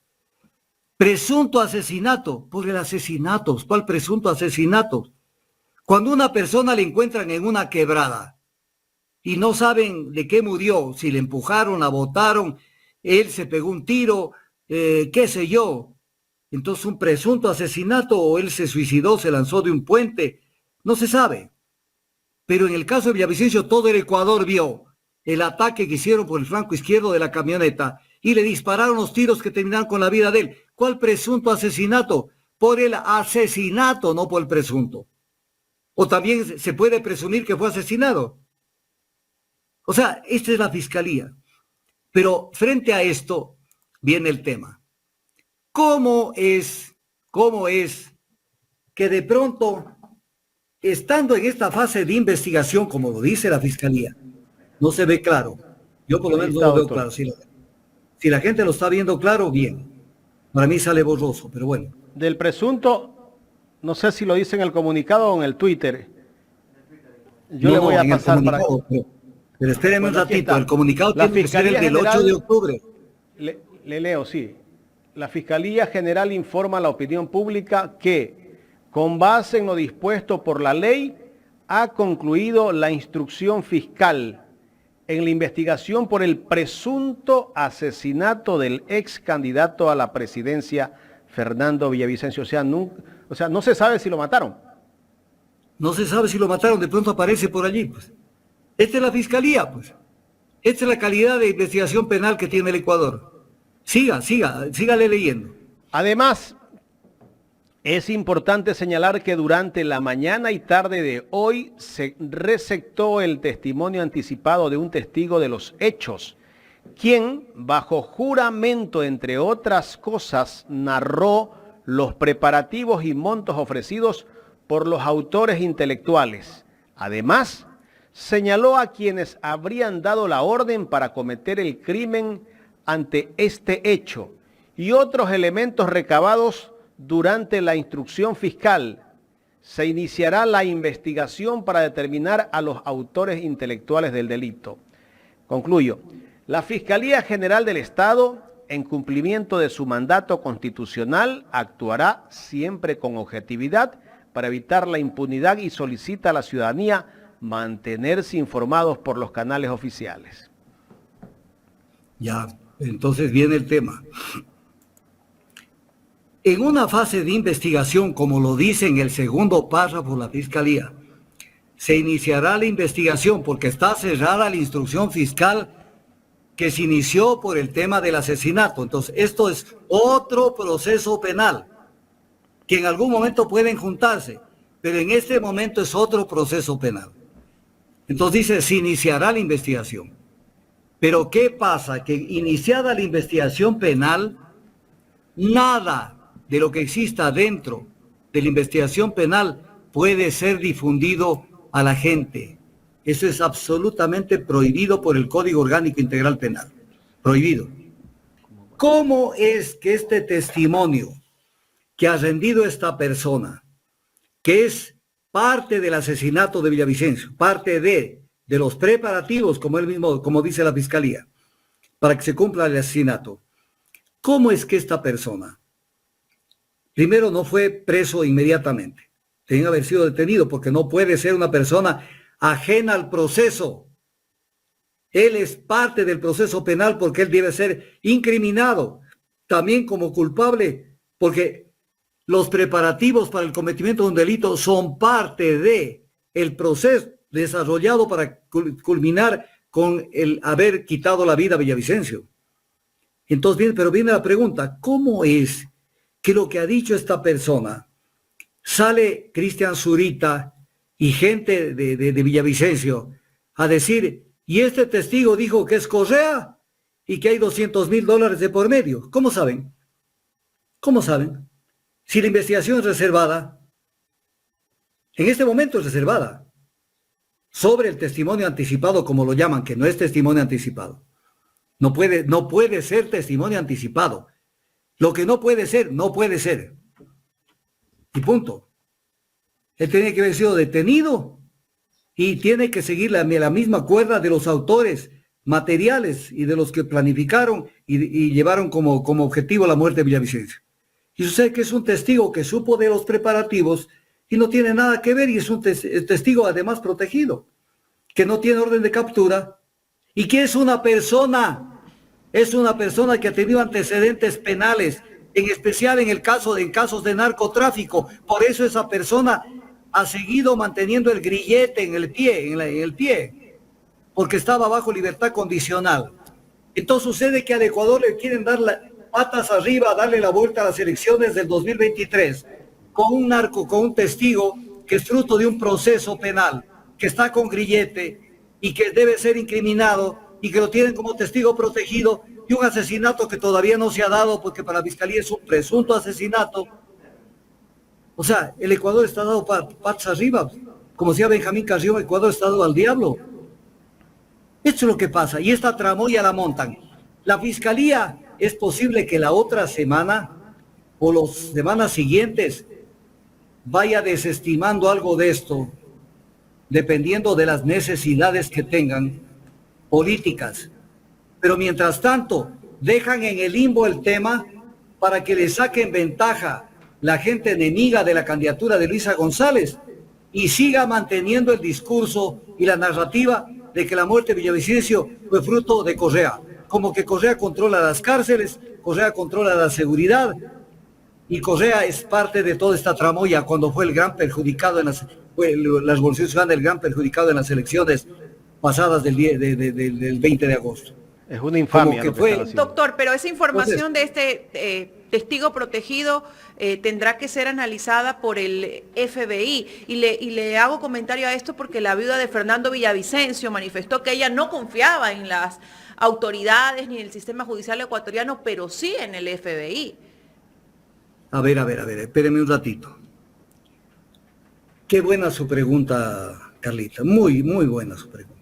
Presunto asesinato por el asesinato. ¿Cuál presunto asesinato? Cuando una persona le encuentran en una quebrada y no saben de qué murió, si le empujaron, la botaron, él se pegó un tiro, qué sé yo. Entonces, un presunto asesinato, o él se suicidó, se lanzó de un puente, no se sabe. Pero en el caso de Villavicencio, todo el Ecuador vio el ataque que hicieron por el flanco izquierdo de la camioneta y le dispararon los tiros que terminaron con la vida de él. ¿Cuál presunto asesinato? Por el asesinato, no por el presunto. O también se puede presumir que fue asesinado. O sea, esta es la Fiscalía. Pero frente a esto viene el tema. ¿Cómo es que de pronto estando en esta fase de investigación, como lo dice la Fiscalía, no se ve claro. Yo por lo menos no lo veo claro. Si la gente lo está viendo claro, bien. Para mí sale borroso, pero bueno. Del presunto, no sé si lo dice en el comunicado o en el Twitter. Yo le voy a pasar para... Pero espérenme un ratito, el comunicado tiene que ser el del 8 de octubre. Le leo, sí. La Fiscalía General informa a la opinión pública que, con base en lo dispuesto por la ley, ha concluido la instrucción fiscal en la investigación por el presunto asesinato del ex candidato a la presidencia, Fernando Villavicencio. O sea, no se sabe si lo mataron. No se sabe si lo mataron, de pronto aparece por allí, pues. Esta es la Fiscalía, pues. Esta es la calidad de investigación penal que tiene el Ecuador. Sígale leyendo. Además, es importante señalar que durante la mañana y tarde de hoy se receptó el testimonio anticipado de un testigo de los hechos, quien, bajo juramento, entre otras cosas, narró los preparativos y montos ofrecidos por los autores intelectuales. Además, señaló a quienes habrían dado la orden para cometer el crimen ante este hecho y otros elementos recabados durante la instrucción fiscal. Se iniciará la investigación para determinar a los autores intelectuales del delito. Concluyo. La Fiscalía General del Estado, en cumplimiento de su mandato constitucional, actuará siempre con objetividad para evitar la impunidad y solicita a la ciudadanía mantenerse informados por los canales oficiales. Ya, entonces viene el tema. En una fase de investigación, como lo dice en el segundo párrafo la Fiscalía, se iniciará la investigación porque está cerrada la instrucción fiscal que se inició por el tema del asesinato. Entonces, esto es otro proceso penal, que en algún momento pueden juntarse, pero en este momento es otro proceso penal. Entonces dice, se iniciará la investigación. Pero ¿qué pasa? Que iniciada la investigación penal, nada de lo que exista dentro de la investigación penal puede ser difundido a la gente. Eso es absolutamente prohibido por el Código Orgánico Integral Penal. Prohibido. ¿Cómo es que este testimonio que ha rendido esta persona, que es parte del asesinato de Villavicencio, parte de los preparativos, como él mismo, como dice la Fiscalía, para que se cumpla el asesinato, cómo es que esta persona, primero, no fue preso inmediatamente, tenía que haber sido detenido, porque no puede ser una persona ajena al proceso? Él es parte del proceso penal porque él debe ser incriminado también como culpable, porque los preparativos para el cometimiento de un delito son parte de el proceso desarrollado para culminar con el haber quitado la vida a Villavicencio. Entonces, pero viene la pregunta, ¿cómo es que lo que ha dicho esta persona, sale Cristian Zurita y gente de Villavicencio a decir, y este testigo dijo que es Correa y que hay $200,000 de por medio? ¿Cómo saben? ¿Cómo saben? Si la investigación es reservada, en este momento es reservada, sobre el testimonio anticipado, como lo llaman, que no es testimonio anticipado. No puede ser testimonio anticipado. Lo que no puede ser, no puede ser. Y punto. Él tiene que haber sido detenido y tiene que seguir la misma cuerda de los autores materiales y de los que planificaron y llevaron como objetivo la muerte de Villavicencio. Y sucede que es un testigo que supo de los preparativos y no tiene nada que ver, y es un testigo además protegido, que no tiene orden de captura y que es una persona que ha tenido antecedentes penales, en especial en casos de narcotráfico. Por eso esa persona ha seguido manteniendo el grillete en el pie, porque estaba bajo libertad condicional. Entonces sucede que al Ecuador le quieren dar patas arriba, darle la vuelta a las elecciones del 2023, con un testigo que es fruto de un proceso penal, que está con grillete y que debe ser incriminado y que lo tienen como testigo protegido, y un asesinato que todavía no se ha dado porque para la Fiscalía es un presunto asesinato. O sea, el Ecuador está dado patas arriba. Como decía Benjamín Carrión, Ecuador está dado al diablo. Esto es lo que pasa, y esta tramoya la montan. La Fiscalía, es posible que la otra semana o las semanas siguientes vaya desestimando algo de esto, dependiendo de las necesidades que tengan políticas. Pero mientras tanto, dejan en el limbo el tema para que le saquen ventaja la gente enemiga de la candidatura de Luisa González y siga manteniendo el discurso y la narrativa de que la muerte de Villavicencio fue fruto de Correa. Como que Correa controla las cárceles, Correa controla la seguridad y Correa es parte de toda esta tramoya cuando fue el gran perjudicado en la Revolución Ciudadana, el gran perjudicado en las elecciones pasadas del 20 de agosto. Es una infamia. Que fue, doctor, pero esa información de este testigo protegido tendrá que ser analizada por el FBI. Y le hago comentario a esto porque la viuda de Fernando Villavicencio manifestó que ella no confiaba en las autoridades ni en el sistema judicial ecuatoriano, pero sí en el FBI. A ver, espéreme un ratito. Qué buena su pregunta, Carlita, muy buena su pregunta.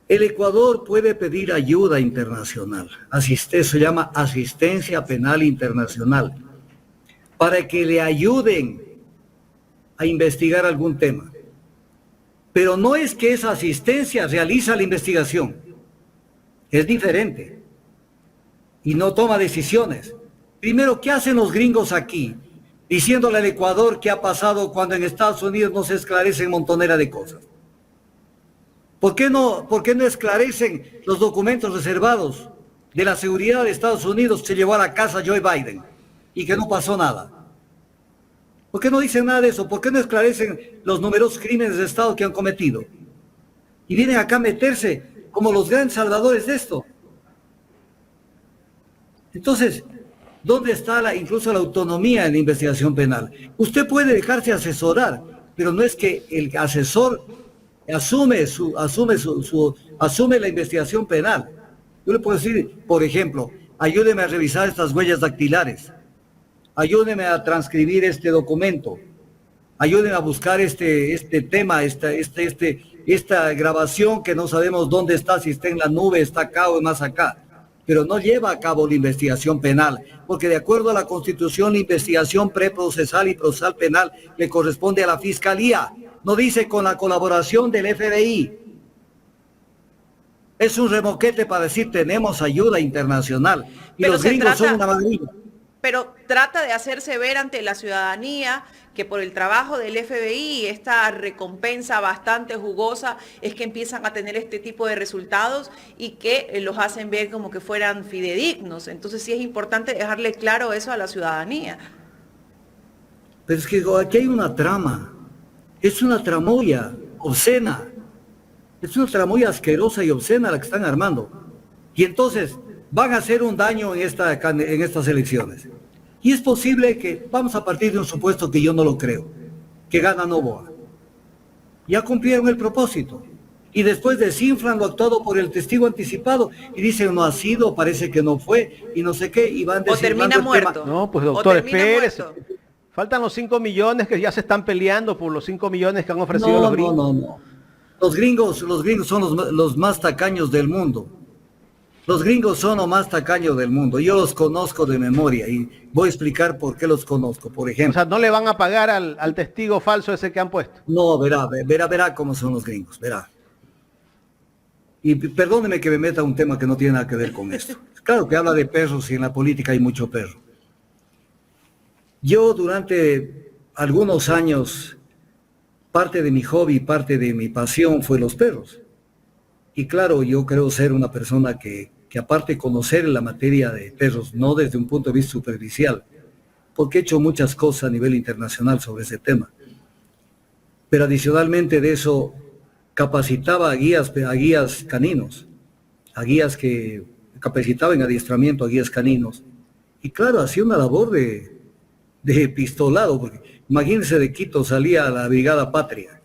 El Ecuador puede pedir ayuda internacional, se llama asistencia penal internacional, para que le ayuden a investigar algún tema. Pero no es que esa asistencia realiza la investigación, es diferente y no toma decisiones. Primero, ¿qué hacen los gringos aquí? Diciéndole al Ecuador qué ha pasado cuando en Estados Unidos no se esclarecen montonera de cosas. ¿Por qué no esclarecen los documentos reservados de la seguridad de Estados Unidos que se llevó a la casa Joe Biden y que no pasó nada? ¿Por qué no dicen nada de eso? ¿Por qué no esclarecen los numerosos crímenes de Estado que han cometido? Y vienen acá a meterse como los grandes salvadores de esto. Entonces, ¿dónde está incluso la autonomía en la investigación penal? Usted puede dejarse asesorar, pero no es que el asesor asume la investigación penal. Yo le puedo decir, por ejemplo, ayúdeme a revisar estas huellas dactilares, ayúdeme a transcribir este documento, ayúdeme a buscar este tema, esta grabación que no sabemos dónde está, si está en la nube, está acá o más acá. Pero no lleva a cabo la investigación penal, porque de acuerdo a la Constitución, la investigación preprocesal y procesal penal le corresponde a la Fiscalía. No dice con la colaboración del FBI. Es un remoquete para decir tenemos ayuda internacional. Y pero los gringos son una maravilla. Pero trata de hacerse ver ante la ciudadanía que por el trabajo del FBI, esta recompensa bastante jugosa, es que empiezan a tener este tipo de resultados y que los hacen ver como que fueran fidedignos. Entonces sí es importante dejarle claro eso a la ciudadanía. Pero es que aquí hay una trama. Es una tramoya obscena. Es una tramoya asquerosa y obscena la que están armando. Y entonces van a hacer un daño en estas elecciones. Y es posible que, vamos a partir de un supuesto que yo no lo creo, que gana Noboa. Ya cumplieron el propósito. Y después desinflan lo actuado por el testigo anticipado y dicen no ha sido, parece que no fue, y no sé qué, y van desinflando. O termina muerto. No, pues doctor, espérese. Faltan los 5 millones que ya se están peleando por los 5 millones que han ofrecido los gringos. No. Los gringos son los más tacaños del mundo. Los gringos son los más tacaños del mundo. Yo los conozco de memoria y voy a explicar por qué los conozco. Por ejemplo. O sea, ¿no le van a pagar al testigo falso ese que han puesto? No, verá cómo son los gringos, verá. Y perdóneme que me meta un tema que no tiene nada que ver con esto. Claro que habla de perros y en la política hay mucho perro. Yo durante algunos años, parte de mi hobby, parte de mi pasión fue los perros. Y claro, yo creo ser una persona que aparte de conocer la materia de perros, no desde un punto de vista superficial, porque he hecho muchas cosas a nivel internacional sobre ese tema. Pero adicionalmente de eso, capacitaba a guías caninos, a guías que capacitaba en adiestramiento a guías caninos. Y claro, hacía una labor de pistolado, porque imagínense de Quito salía a la Brigada Patria,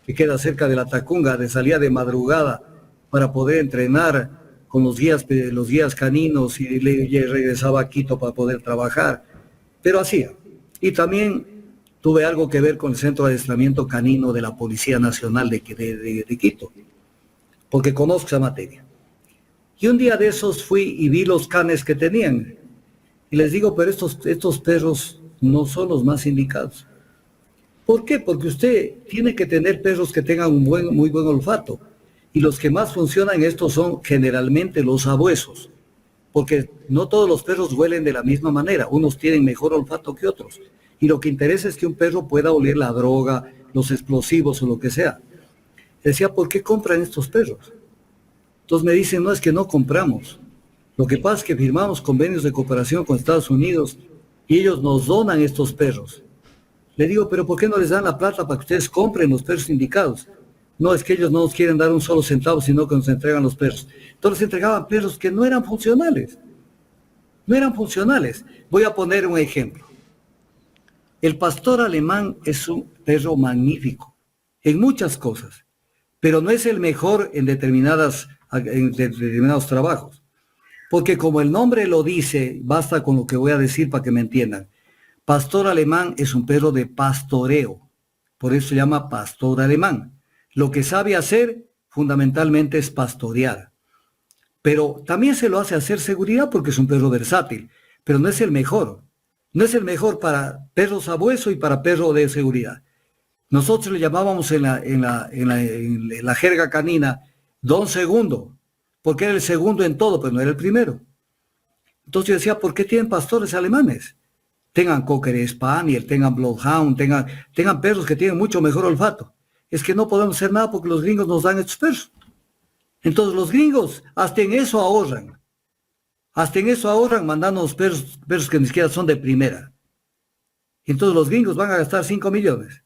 que queda cerca de la Tacunga, salía de madrugada para poder entrenar con los guías caninos y regresaba a Quito para poder trabajar, pero hacía. Y también tuve algo que ver con el Centro de Adiestramiento Canino de la Policía Nacional de Quito, porque conozco esa materia. Y un día de esos fui y vi los canes que tenían. Y les digo, pero estos perros no son los más indicados. ¿Por qué? Porque usted tiene que tener perros que tengan un muy buen olfato. Y los que más funcionan estos son generalmente los sabuesos. Porque no todos los perros huelen de la misma manera. Unos tienen mejor olfato que otros. Y lo que interesa es que un perro pueda oler la droga, los explosivos o lo que sea. Decía, ¿por qué compran estos perros? Entonces me dicen, no, es que no compramos. Lo que pasa es que firmamos convenios de cooperación con Estados Unidos y ellos nos donan estos perros. Le digo, pero ¿por qué no les dan la plata para que ustedes compren los perros indicados? No, es que ellos no nos quieren dar un solo centavo, sino que nos entregan los perros. Entonces entregaban perros que no eran funcionales. No eran funcionales. Voy a poner un ejemplo. El pastor alemán es un perro magnífico en muchas cosas, pero no es el mejor en determinados trabajos. Porque como el nombre lo dice, basta con lo que voy a decir para que me entiendan. Pastor alemán es un perro de pastoreo, por eso se llama pastor alemán. Lo que sabe hacer fundamentalmente es pastorear. Pero también se lo hace hacer seguridad porque es un perro versátil, pero no es el mejor. No es el mejor para perro sabueso y para perro de seguridad. Nosotros le llamábamos en la jerga canina Don Segundo, porque era el segundo en todo, pero no era el primero. Entonces yo decía, ¿por qué tienen pastores alemanes? Tengan Cocker Spaniel, tengan Bloodhound, tengan perros que tienen mucho mejor olfato. Es que no podemos hacer nada porque los gringos nos dan estos perros. Entonces los gringos hasta en eso ahorran. Hasta en eso ahorran mandándonos perros que ni siquiera son de primera. Entonces los gringos van a gastar 5 millones.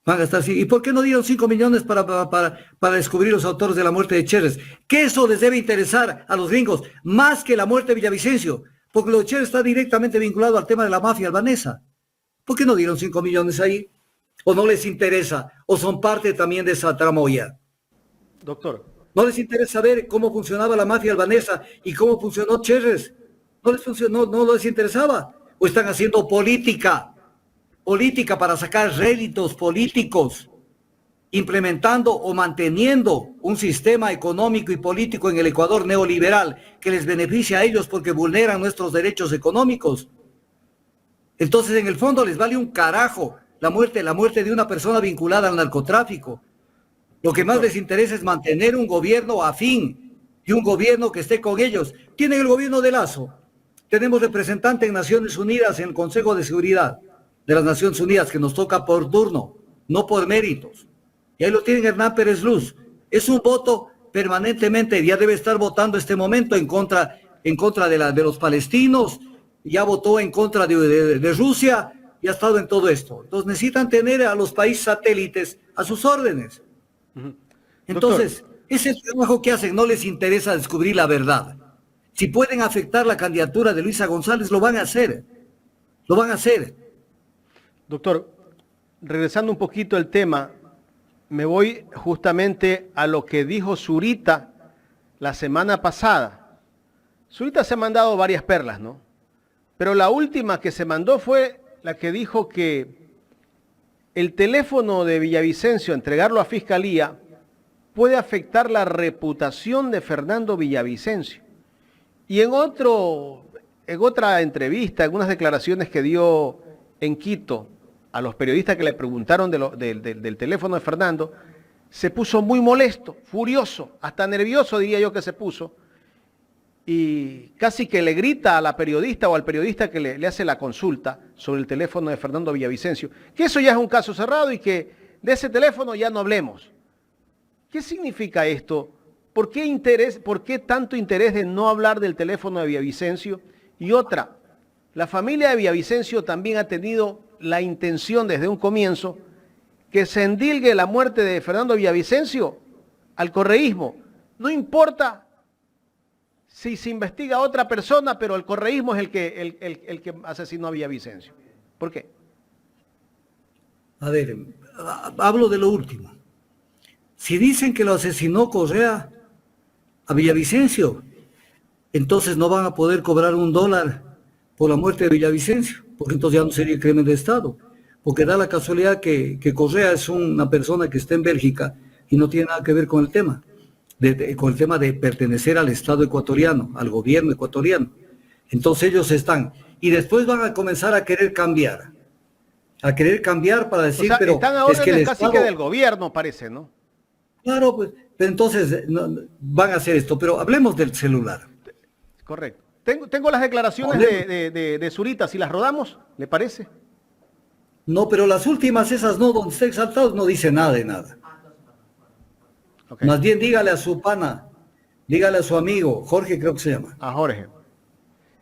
Van a gastar, ¿y por qué no dieron 5 millones para descubrir los autores de la muerte de Cherres? Que eso les debe interesar a los gringos más que la muerte de Villavicencio, porque lo de Cherres está directamente vinculado al tema de la mafia albanesa. ¿Por qué no dieron 5 millones ahí? ¿O no les interesa? ¿O son parte también de esa tramoya? Doctor. ¿No les interesa saber cómo funcionaba la mafia albanesa y cómo funcionó Cherres? ¿No les interesaba? ¿O están haciendo política para sacar réditos políticos, implementando o manteniendo un sistema económico y político en el Ecuador neoliberal que les beneficia a ellos porque vulneran nuestros derechos económicos? Entonces, en el fondo les vale un carajo la muerte de una persona vinculada al narcotráfico. Lo que más les interesa es mantener un gobierno afín y un gobierno que esté con ellos. Tienen el gobierno de Lazo. Tenemos representante en Naciones Unidas en el Consejo de Seguridad de las Naciones Unidas, que nos toca por turno, no por méritos. Y ahí lo tienen Hernán Pérez Luz. Es un voto permanentemente, ya debe estar votando este momento en contra de los palestinos, ya votó en contra de Rusia y ha estado en todo esto. Entonces necesitan tener a los países satélites a sus órdenes. Entonces, ese trabajo que hacen no les interesa descubrir la verdad. Si pueden afectar la candidatura de Luisa González, lo van a hacer. Lo van a hacer. Doctor, regresando un poquito al tema, me voy justamente a lo que dijo Zurita la semana pasada. Zurita se ha mandado varias perlas, ¿no? Pero la última que se mandó fue la que dijo que el teléfono de Villavicencio, entregarlo a Fiscalía, puede afectar la reputación de Fernando Villavicencio. Y en otra entrevista, en unas declaraciones que dio en Quito a los periodistas que le preguntaron del teléfono de Fernando, se puso muy molesto, furioso, hasta nervioso diría yo que se puso, y casi que le grita a la periodista o al periodista que le hace la consulta sobre el teléfono de Fernando Villavicencio, que eso ya es un caso cerrado y que de ese teléfono ya no hablemos. ¿Qué significa esto? ¿Por qué tanto interés de no hablar del teléfono de Villavicencio? Y otra, la familia de Villavicencio también ha tenido la intención desde un comienzo que se endilgue la muerte de Fernando Villavicencio al correísmo. No importa si se investiga a otra persona, pero el correísmo es el que asesinó a Villavicencio. ¿Por qué? A ver, hablo de lo último. Si dicen que lo asesinó Correa a Villavicencio, entonces no van a poder cobrar $1 por la muerte de Villavicencio, porque entonces ya no sería crimen de Estado. porque da la casualidad que Correa es una persona que está en Bélgica y no tiene nada que ver con el tema, con el tema de pertenecer al Estado ecuatoriano, al gobierno ecuatoriano. Entonces ellos están, y después van a comenzar a querer cambiar para decir, O sea, pero están ahora es que el casi Estado... que del gobierno, parece, ¿no? Claro, pues, pero entonces van a hacer esto, pero hablemos del celular. Correcto. Tengo las declaraciones de Zurita, si las rodamos, ¿le parece? No, pero las últimas, esas no, donde está exaltado, no dice nada de nada. Okay. Más bien dígale a su pana, dígale a su amigo, Jorge creo que se llama. A Jorge.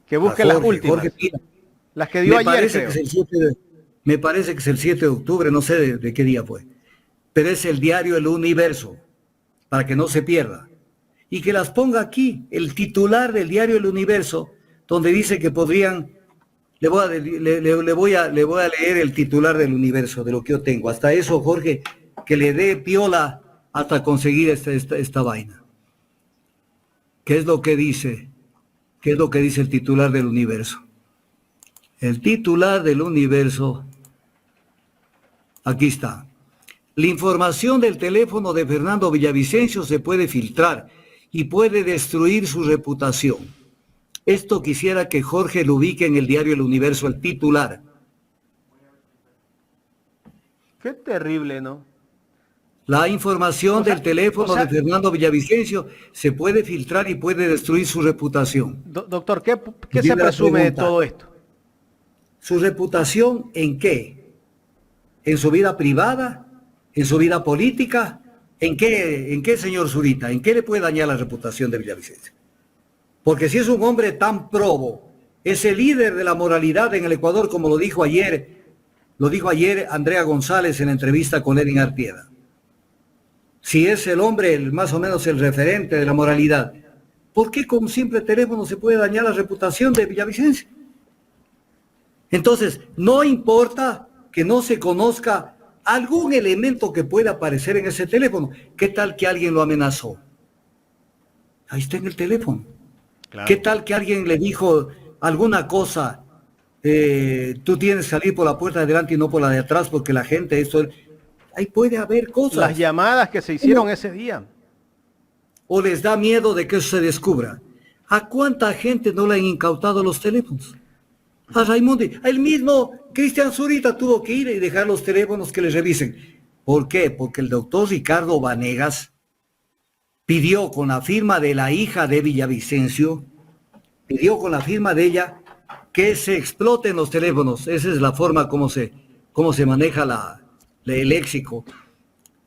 Que busque Jorge, las últimas. Jorge, mira, las que dio me ayer, parece creo. que es me parece que es el 7 de octubre, no sé de qué día fue. Pero es el diario El Universo, para que no se pierda. Y que las ponga aquí, el titular del diario El Universo, donde dice que podrían... Le voy a leer el titular del Universo, de lo que yo tengo. Hasta eso, Jorge, que le dé piola hasta conseguir esta vaina. ¿Qué es lo que dice? ¿Qué es lo que dice el titular del Universo? El titular del Universo, aquí está. La información del teléfono de Fernando Villavicencio se puede filtrar y puede destruir su reputación. Esto quisiera que Jorge lo ubique en el diario El Universo, el titular. Qué terrible, ¿no? La información del teléfono de Fernando Villavicencio se puede filtrar y puede destruir su reputación. Doctor, ¿qué se presume de todo esto? ¿Su reputación en qué? ¿En su vida privada? ¿En su vida política? ¿En qué, señor Zurita? ¿En qué le puede dañar la reputación de Villavicencio? Porque si es un hombre tan probo, es el líder de la moralidad en el Ecuador, como lo dijo ayer Andrea González en la entrevista con Lenin Artieda. Si es el hombre, más o menos el referente de la moralidad, ¿por qué con un simple teléfono se puede dañar la reputación de Villavicencio? Entonces, no importa que no se conozca algún elemento que pueda aparecer en ese teléfono. ¿Qué tal que alguien lo amenazó? Ahí está en el teléfono. Claro. ¿Qué tal que alguien le dijo alguna cosa? Tú tienes que salir por la puerta de adelante y no por la de atrás porque la gente, ahí puede haber cosas. Las llamadas que se hicieron ese día. O les da miedo de que eso se descubra. ¿A cuánta gente no le han incautado los teléfonos? A Raimundo, el mismo Cristian Zurita tuvo que ir y dejar los teléfonos que les revisen. ¿Por qué? Porque el doctor Ricardo Vanegas pidió con la firma de la hija de Villavicencio, pidió con la firma de ella que se exploten los teléfonos. Esa es la forma como se maneja el léxico.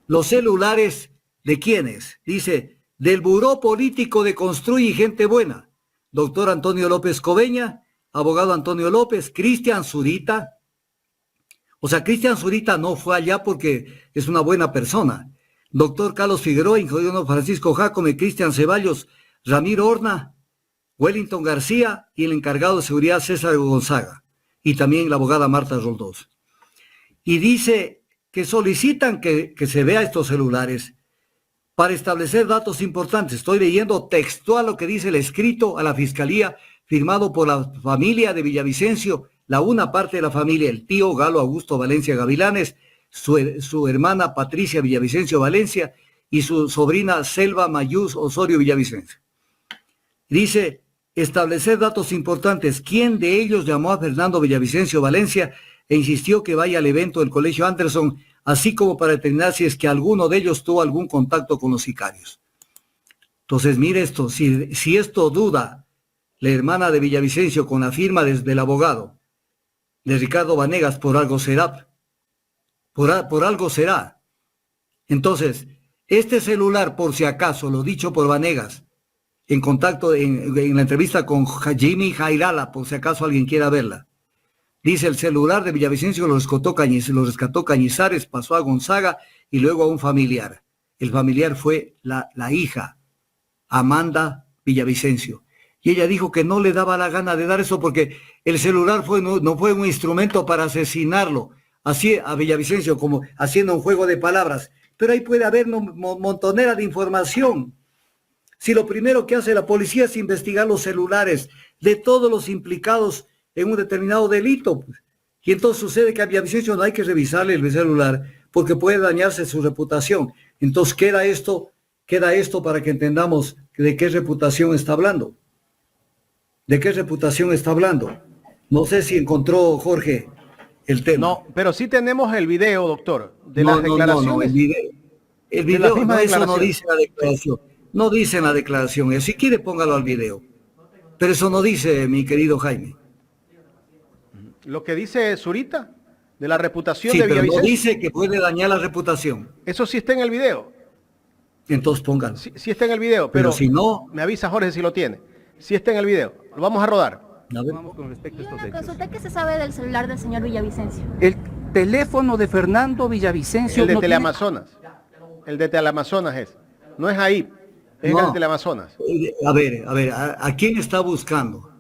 Los celulares, ¿de quiénes? Dice, del Buró Político de Construye Gente Buena, doctor Antonio López Coveña, abogado Antonio López, Cristian Zurita. O sea, Cristian Zurita no fue allá porque es una buena persona. Doctor Carlos Figueroa, ingeniero Francisco Jacome, Cristian Ceballos, Ramiro Horna, Wellington García y el encargado de seguridad César Gonzaga. Y también la abogada Marta Roldós. Y dice que solicitan que se vea estos celulares para establecer datos importantes. Estoy leyendo textual lo que dice el escrito a la Fiscalía firmado por la familia de Villavicencio, una parte de la familia, el tío Galo Augusto Valencia Gavilanes, su hermana Patricia Villavicencio Valencia y su sobrina Selva Mayús Osorio Villavicencio. Dice, establecer datos importantes. ¿Quién de ellos llamó a Fernando Villavicencio Valencia e insistió que vaya al evento del Colegio Anderson, así como para determinar si es que alguno de ellos tuvo algún contacto con los sicarios? Entonces, mire esto, si esto duda la hermana de Villavicencio con la firma del abogado de Ricardo Vanegas, por algo será. Por algo será. Entonces, este celular, por si acaso, lo dicho por Vanegas, en contacto, en la entrevista con Jimmy Jairala, por si acaso alguien quiera verla, dice el celular de Villavicencio lo rescató Cañizares, pasó a Gonzaga y luego a un familiar. El familiar fue la hija, Amanda Villavicencio. Y ella dijo que no le daba la gana de dar eso porque el celular no fue un instrumento para asesinarlo, así a Villavicencio, como haciendo un juego de palabras. Pero ahí puede haber montonera de información. Si lo primero que hace la policía es investigar los celulares de todos los implicados en un determinado delito, pues, Y entonces sucede que a Villavicencio no hay que revisarle el celular porque puede dañarse su reputación. Entonces queda esto para que entendamos de qué reputación está hablando. ¿De qué reputación está hablando? No sé si encontró Jorge el tema. No, pero sí tenemos el video, doctor, de las declaraciones. No, el video no, eso no dice la declaración. No dice en la declaración. Si quiere, póngalo al video. Pero eso no dice, mi querido Jaime. Lo que dice Zurita, de la reputación Sí, de pero Villavicencio. no dice que puede dañar la reputación. Eso sí está en el video. Entonces póngalo. Sí está en el video, Pero si no, me avisa Jorge si lo tiene. Sí está en el video. Lo vamos a rodar. a ver. Con respecto a estos hechos. Consulta que se sabe del celular del señor Villavicencio. El teléfono de Fernando Villavicencio. El de no tiene- Teleamazonas. El de Teleamazonas es. No es ahí. Es No. el de Teleamazonas. A ver, ¿a quién está buscando?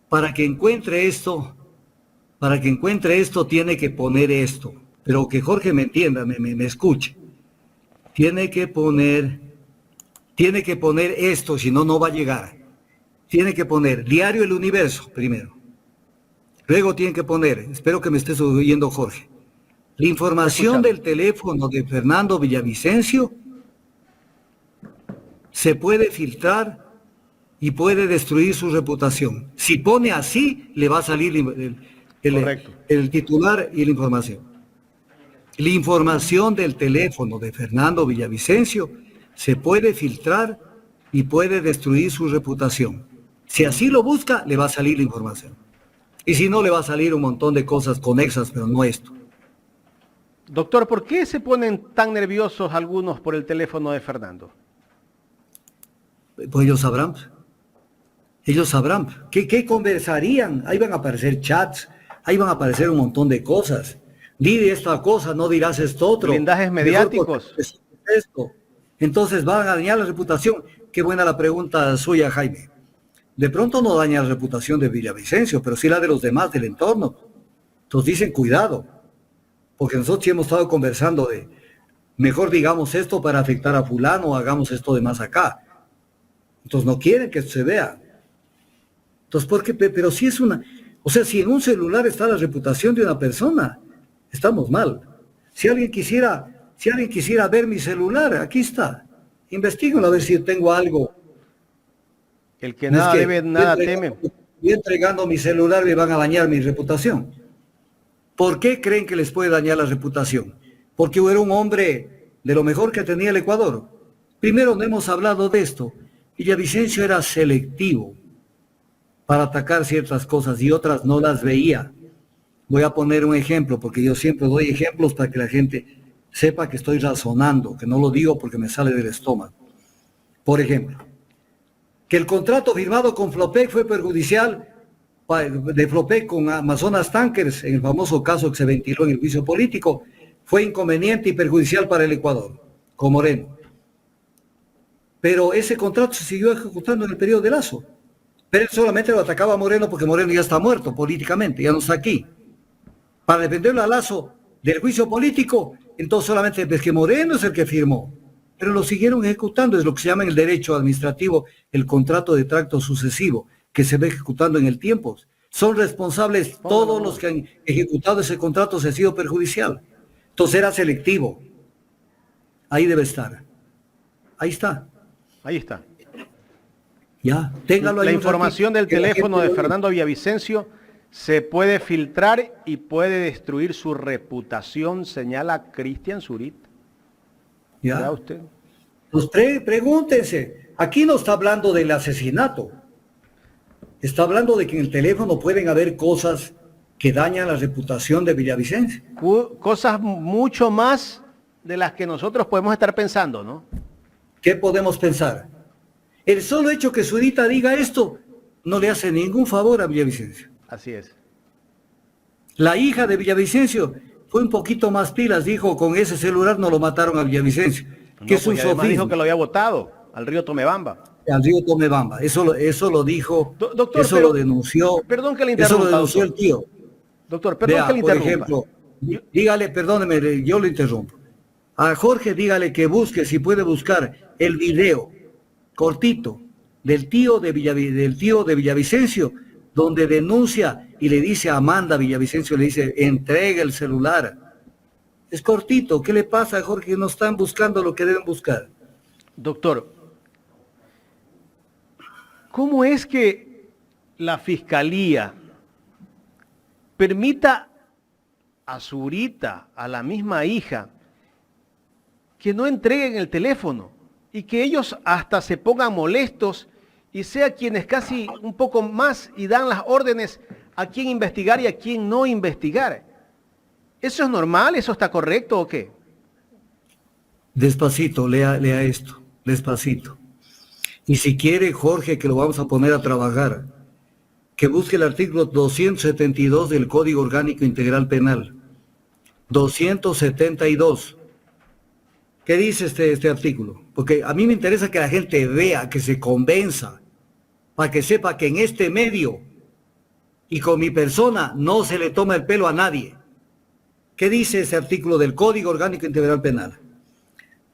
Para que encuentre esto tiene que poner esto. Pero que Jorge me entienda, me escuche. Tiene que poner esto, si no, no va a llegar. Tiene que poner Diario El Universo primero. Luego tiene que poner, espero que me estés oyendo Jorge, la información del teléfono de Fernando Villavicencio se puede filtrar y puede destruir su reputación. Si pone así, le va a salir el titular y la información. La información del teléfono de Fernando Villavicencio se puede filtrar y puede destruir su reputación. Si así lo busca, le va a salir la información. Y si no, le va a salir un montón de cosas conexas, pero no esto. Doctor, ¿por qué se ponen tan nerviosos algunos por el teléfono de Fernando? Pues ellos sabrán. Ellos sabrán. ¿Qué conversarían? Ahí van a aparecer chats, ahí van a aparecer un montón de cosas. Di esta cosa, no dirás esto otro. Blindajes mediáticos. Esto. Entonces van a dañar la reputación. Qué buena la pregunta suya, Jaime. De pronto no daña la reputación de Villavicencio, pero sí la de los demás del entorno. Entonces dicen cuidado, porque nosotros sí hemos estado conversando de, mejor digamos esto para afectar a fulano, hagamos esto de más acá. Entonces no quieren que esto se vea. Entonces, ¿por qué? Pero si es una, o sea, si en un celular está la reputación de una persona, estamos mal. Si alguien quisiera ver mi celular, aquí está. Investíguenlo a ver si tengo algo. El que nada debe, nada teme. Y entregando mi celular me van a dañar mi reputación. ¿Por qué creen que les puede dañar la reputación? Porque yo era un hombre de lo mejor que tenía el Ecuador. Primero, no hemos hablado de esto. Villavicencio era selectivo para atacar ciertas cosas y otras no las veía. Voy a poner un ejemplo, porque yo siempre doy ejemplos para que la gente sepa que estoy razonando, que no lo digo porque me sale del estómago. Por ejemplo, que el contrato firmado con Flopec fue perjudicial de Flopec con Amazonas Tankers, en el famoso caso que se ventiló en el juicio político, fue inconveniente y perjudicial para el Ecuador, con Moreno. Pero ese contrato se siguió ejecutando en el periodo de Lazo. Pero él solamente lo atacaba a Moreno porque Moreno ya está muerto políticamente, ya no está aquí. Para defenderlo a Lazo del juicio político, entonces solamente es que Moreno es el que firmó. Pero lo siguieron ejecutando, es lo que se llama en el derecho administrativo el contrato de tracto sucesivo, que se va ejecutando en el tiempo. Son responsables todos los que han ejecutado ese contrato sucesivo perjudicial. Entonces era selectivo. Ahí debe estar. Ahí está. Ahí está. Ya, téngalo ahí. La información del teléfono de Fernando Villavicencio se puede filtrar y puede destruir su reputación, señala Cristian Zurita. Ya. Usted. Pues pregúntense, aquí no está hablando del asesinato, está hablando de que en el teléfono pueden haber cosas que dañan la reputación de Villavicencio. Cosas mucho más de las que nosotros podemos estar pensando, ¿no? ¿Qué podemos pensar? El solo hecho que Zurita diga esto no le hace ningún favor a Villavicencio. Así es. La hija de Villavicencio fue un poquito más pilas, dijo, con ese celular no lo mataron a Villavicencio, que es un sofisma. Dijo que lo había votado al río Tomebamba. Al río Tomebamba, eso lo dijo, doctor, eso lo denunció. Perdón que le interrumpa. Eso lo denunció el tío. Doctor, perdón que le interrumpa. Por ejemplo, dígale, perdóneme, yo lo interrumpo. A Jorge dígale que busque, si puede buscar, el video cortito del tío de Villavicencio, donde denuncia y le dice a Amanda Villavicencio, le dice, entrega el celular. Es cortito. ¿Qué le pasa, Jorge? No están buscando lo que deben buscar. Doctor, ¿cómo es que la Fiscalía permita a Zurita, a la misma hija, que no entreguen el teléfono y que ellos hasta se pongan molestos y sea quienes casi un poco más y dan las órdenes a quién investigar y a quién no investigar? ¿Eso es normal? ¿Eso está correcto o qué? Despacito, lea esto, despacito. Y si quiere, Jorge, que lo vamos a poner a trabajar, que busque el artículo 272 del Código Orgánico Integral Penal. 272. ¿Qué dice este artículo? Porque a mí me interesa que la gente vea, que se convenza, para que sepa que en este medio y con mi persona no se le toma el pelo a nadie. ¿Qué dice ese artículo del Código Orgánico Integral Penal?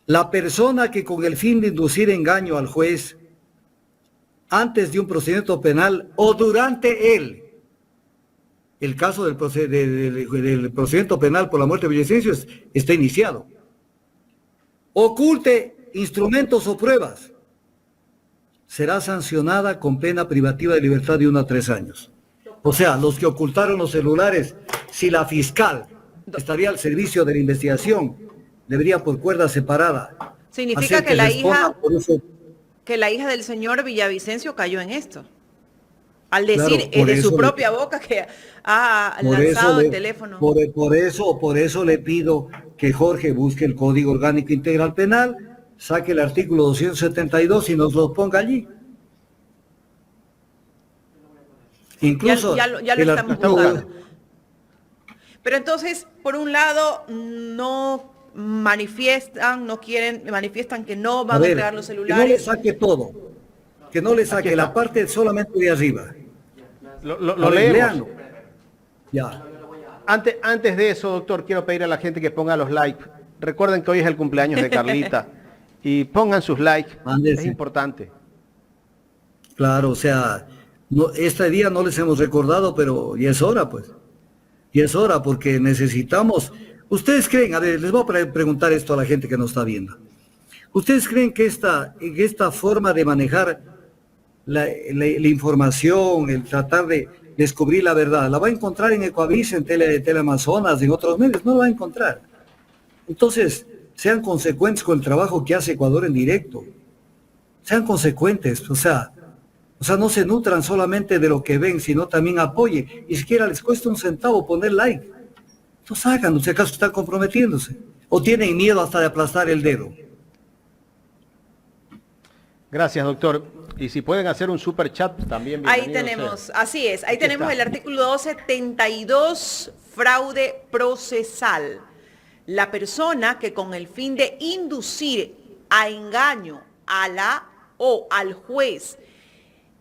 La persona que con el fin de inducir engaño al juez antes de un procedimiento penal o durante él, el caso del procedimiento penal por la muerte de Villavicencio está iniciado, oculte instrumentos o pruebas, será sancionada con pena privativa de libertad de 1 a 3 años. O sea, los que ocultaron los celulares, si la fiscal estaría al servicio de la investigación, debería por cuerda separada. Significa que la hija del señor Villavicencio cayó en esto. Al decir de su propia boca que ha lanzado el teléfono. Por eso le pido que Jorge busque el Código Orgánico Integral Penal, saque el artículo 272 y nos lo ponga allí. Incluso ya lo estamos buscando. Pero entonces, por un lado, no manifiestan que no van a entregar los celulares. Que no le saque todo, que no le saque la parte solamente de arriba. Lo leemos. Leanlo. Ya. Antes de eso, doctor, quiero pedir a la gente que ponga los likes. Recuerden que hoy es el cumpleaños de Carlita y pongan sus likes. Es importante. Claro, o sea, este día no les hemos recordado, pero ya es hora, pues. Ya es hora porque necesitamos. ¿Ustedes creen, a ver, les voy a preguntar esto a la gente que nos está viendo. ¿Ustedes creen que esta forma de manejar la información, el tratar de descubrir la verdad, la va a encontrar en Ecoavis, en Teleamazonas, en otros medios? No la va a encontrar. Entonces, sean consecuentes con el trabajo que hace Ecuador en directo. Sean consecuentes, o sea, no se nutran solamente de lo que ven, sino también apoyen. Y siquiera les cuesta un centavo poner like. Entonces háganlo, si acaso están comprometiéndose. O tienen miedo hasta de aplastar el dedo. Gracias, doctor. Y si pueden hacer un super chat también. Ahí tenemos, así es, ahí tenemos el artículo 272, fraude procesal. La persona que con el fin de inducir a engaño a la o al juez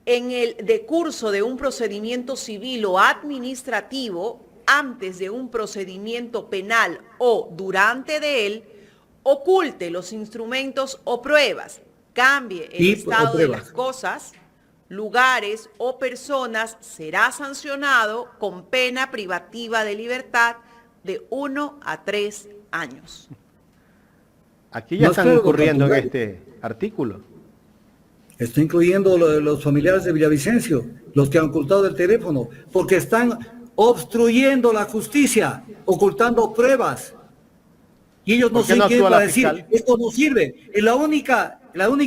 en el decurso de un procedimiento civil o administrativo, antes de un procedimiento penal o durante de él, oculte los instrumentos o pruebas, cambie el estado de las cosas, lugares o personas, será sancionado con pena privativa de libertad de 1 a 3 años. Aquí ya están incurriendo en este artículo. Está incluyendo los familiares de Villavicencio, los que han ocultado el teléfono, porque están obstruyendo la justicia, ocultando pruebas. Y ellos no sé quién va a decir, esto no sirve. Es la única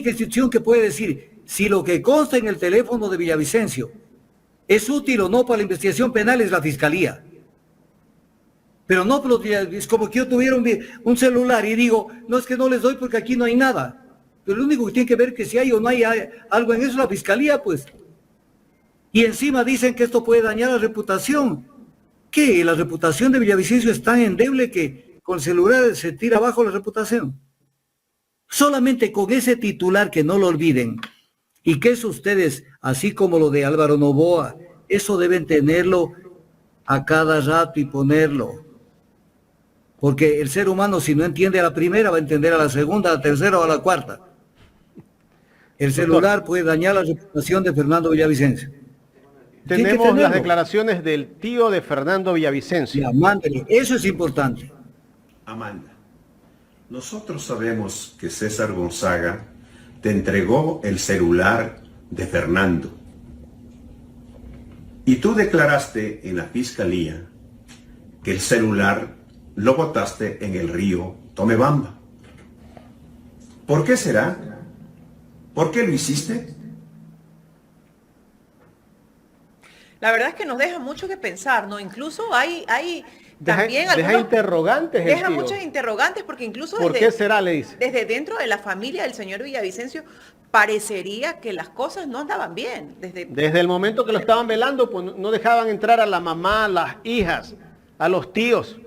institución que puede decir si lo que consta en el teléfono de Villavicencio es útil o no para la investigación penal es la Fiscalía. Pero no, es como que yo tuviera un celular y digo, no, es que no les doy porque aquí no hay nada. Pero lo único que tiene que ver que si hay o no hay algo en eso es la Fiscalía, pues. Y encima dicen que esto puede dañar la reputación. ¿Qué? La reputación de Villavicencio es tan endeble que con el celular se tira abajo la reputación. Solamente con ese titular, que no lo olviden, y que eso ustedes, así como lo de Álvaro Noboa, eso deben tenerlo a cada rato y ponerlo. Porque el ser humano, si no entiende a la primera, va a entender a la segunda, a la tercera o a la cuarta. El celular puede dañar la reputación de Fernando Villavicencio. Tiene que Tenemos las tenerlo. declaraciones del tío de Fernando Villavicencio. Ya, mándele. Eso es importante. Amanda, nosotros sabemos que César Gonzaga te entregó el celular de Fernando. Y tú declaraste en la fiscalía que el celular lo botaste en el río Tomebamba. ¿Por qué será? ¿Por qué lo hiciste? La verdad es que nos deja mucho que pensar, ¿no? Incluso hay también Deja algunos... interrogantes el Deja tío. muchas interrogantes porque incluso ¿Por qué será? Le dice. desde dentro de la familia del señor Villavicencio parecería que las cosas no andaban bien. Desde el momento que lo estaban velando, pues no dejaban entrar a la mamá, a las hijas, a los tíos.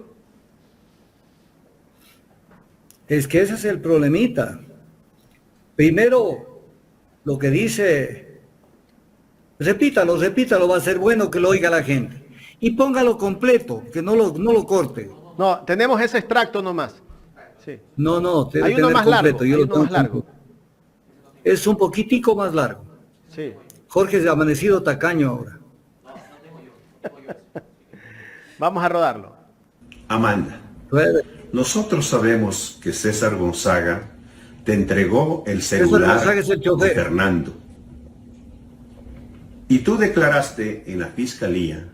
Es que ese es el problemita. Primero, lo que dice, repítalo, va a ser bueno que lo oiga la gente. Y póngalo completo, que no lo corte. No, tenemos ese extracto nomás. Sí. No, debe Hay uno tener más completo. largo, Yo hay lo uno tengo más largo. completo. Es un poquitico más largo. Sí. Jorge se ha amanecido tacaño ahora. Vamos a rodarlo. Amanda, nosotros sabemos que César Gonzaga te entregó el celular Gonzaga es el chofer. de Fernando. Y tú declaraste en la fiscalía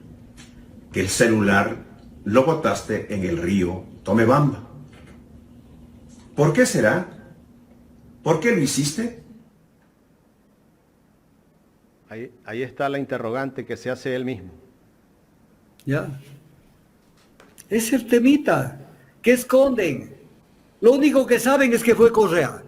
que el celular lo botaste en el río Tomebamba. ¿Por qué será? ¿Por qué lo hiciste? Ahí está la interrogante que se hace él mismo. Ya. Es el temita. ¿Qué esconden? Lo único que saben es que fue Correa.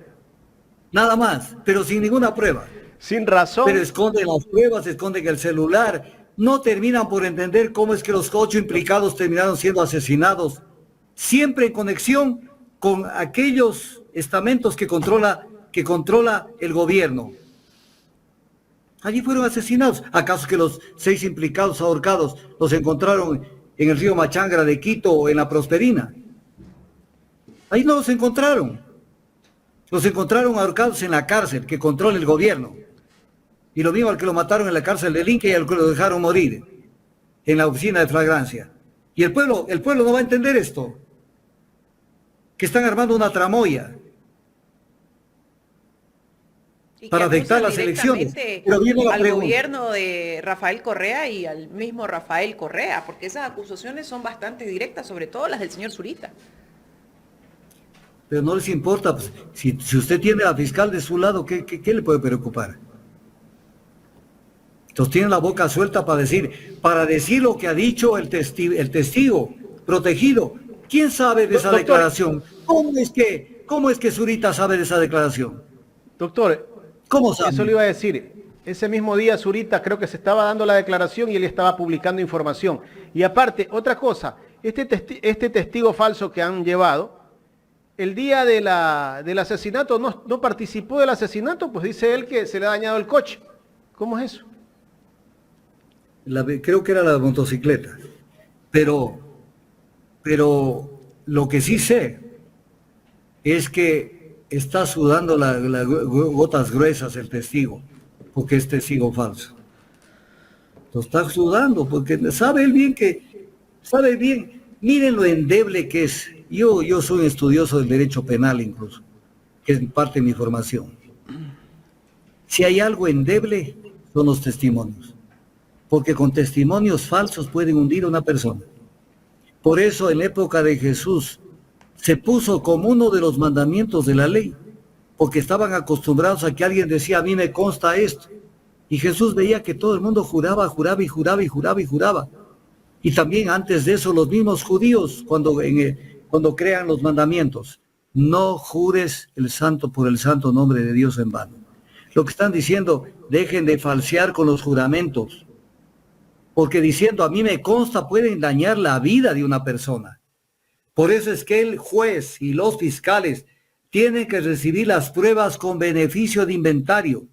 Nada más, pero sin ninguna prueba. Sin razón. Pero esconden las pruebas, esconden el celular. No terminan por entender cómo es que los 8 implicados terminaron siendo asesinados. Siempre en conexión con aquellos estamentos que controla el gobierno. Allí fueron asesinados. ¿Acaso que los 6 implicados ahorcados los encontraron en el río Machangra de Quito o en la Prosperina? Ahí no los encontraron. Los encontraron ahorcados en la cárcel que controla el gobierno. Y lo mismo al que lo mataron en la cárcel del Inca y al que lo dejaron morir en la oficina de flagrancia. Y el pueblo no va a entender esto. Que están armando una tramoya para afectar las elecciones. Pero viene la al pregunta. gobierno de Rafael Correa y al mismo Rafael Correa, porque esas acusaciones son bastante directas, sobre todo las del señor Zurita. Pero no les importa, pues, si usted tiene a fiscal de su lado, ¿qué le puede preocupar? Entonces tienen la boca suelta para decir lo que ha dicho el testigo protegido. ¿Quién sabe de esa declaración? ¿Cómo es que Zurita sabe de esa declaración? Doctor, ¿cómo sabe? Eso le iba a decir. Ese mismo día Zurita creo que se estaba dando la declaración y él estaba publicando información. Y aparte, otra cosa, este testigo falso que han llevado, el día del asesinato no participó del asesinato, pues dice él que se le ha dañado el coche. ¿Cómo es eso? Creo que era la motocicleta. Pero lo que sí sé es que está sudando las gotas gruesas el testigo, porque es testigo falso. Lo está sudando, porque sabe bien, miren lo endeble que es. Yo soy un estudioso del derecho penal incluso, que es parte de mi formación. Si hay algo endeble, son los testimonios. Porque con testimonios falsos pueden hundir a una persona. Por eso en la época de Jesús se puso como uno de los mandamientos de la ley, porque estaban acostumbrados a que alguien decía, a mí me consta esto. Y Jesús veía que todo el mundo juraba. Y también antes de eso los mismos judíos, cuando crean los mandamientos, no jures el santo por el santo nombre de Dios en vano. Lo que están diciendo, dejen de falsear con los juramentos. Porque diciendo, a mí me consta, pueden dañar la vida de una persona. Por eso es que el juez y los fiscales tienen que recibir las pruebas con beneficio de inventario.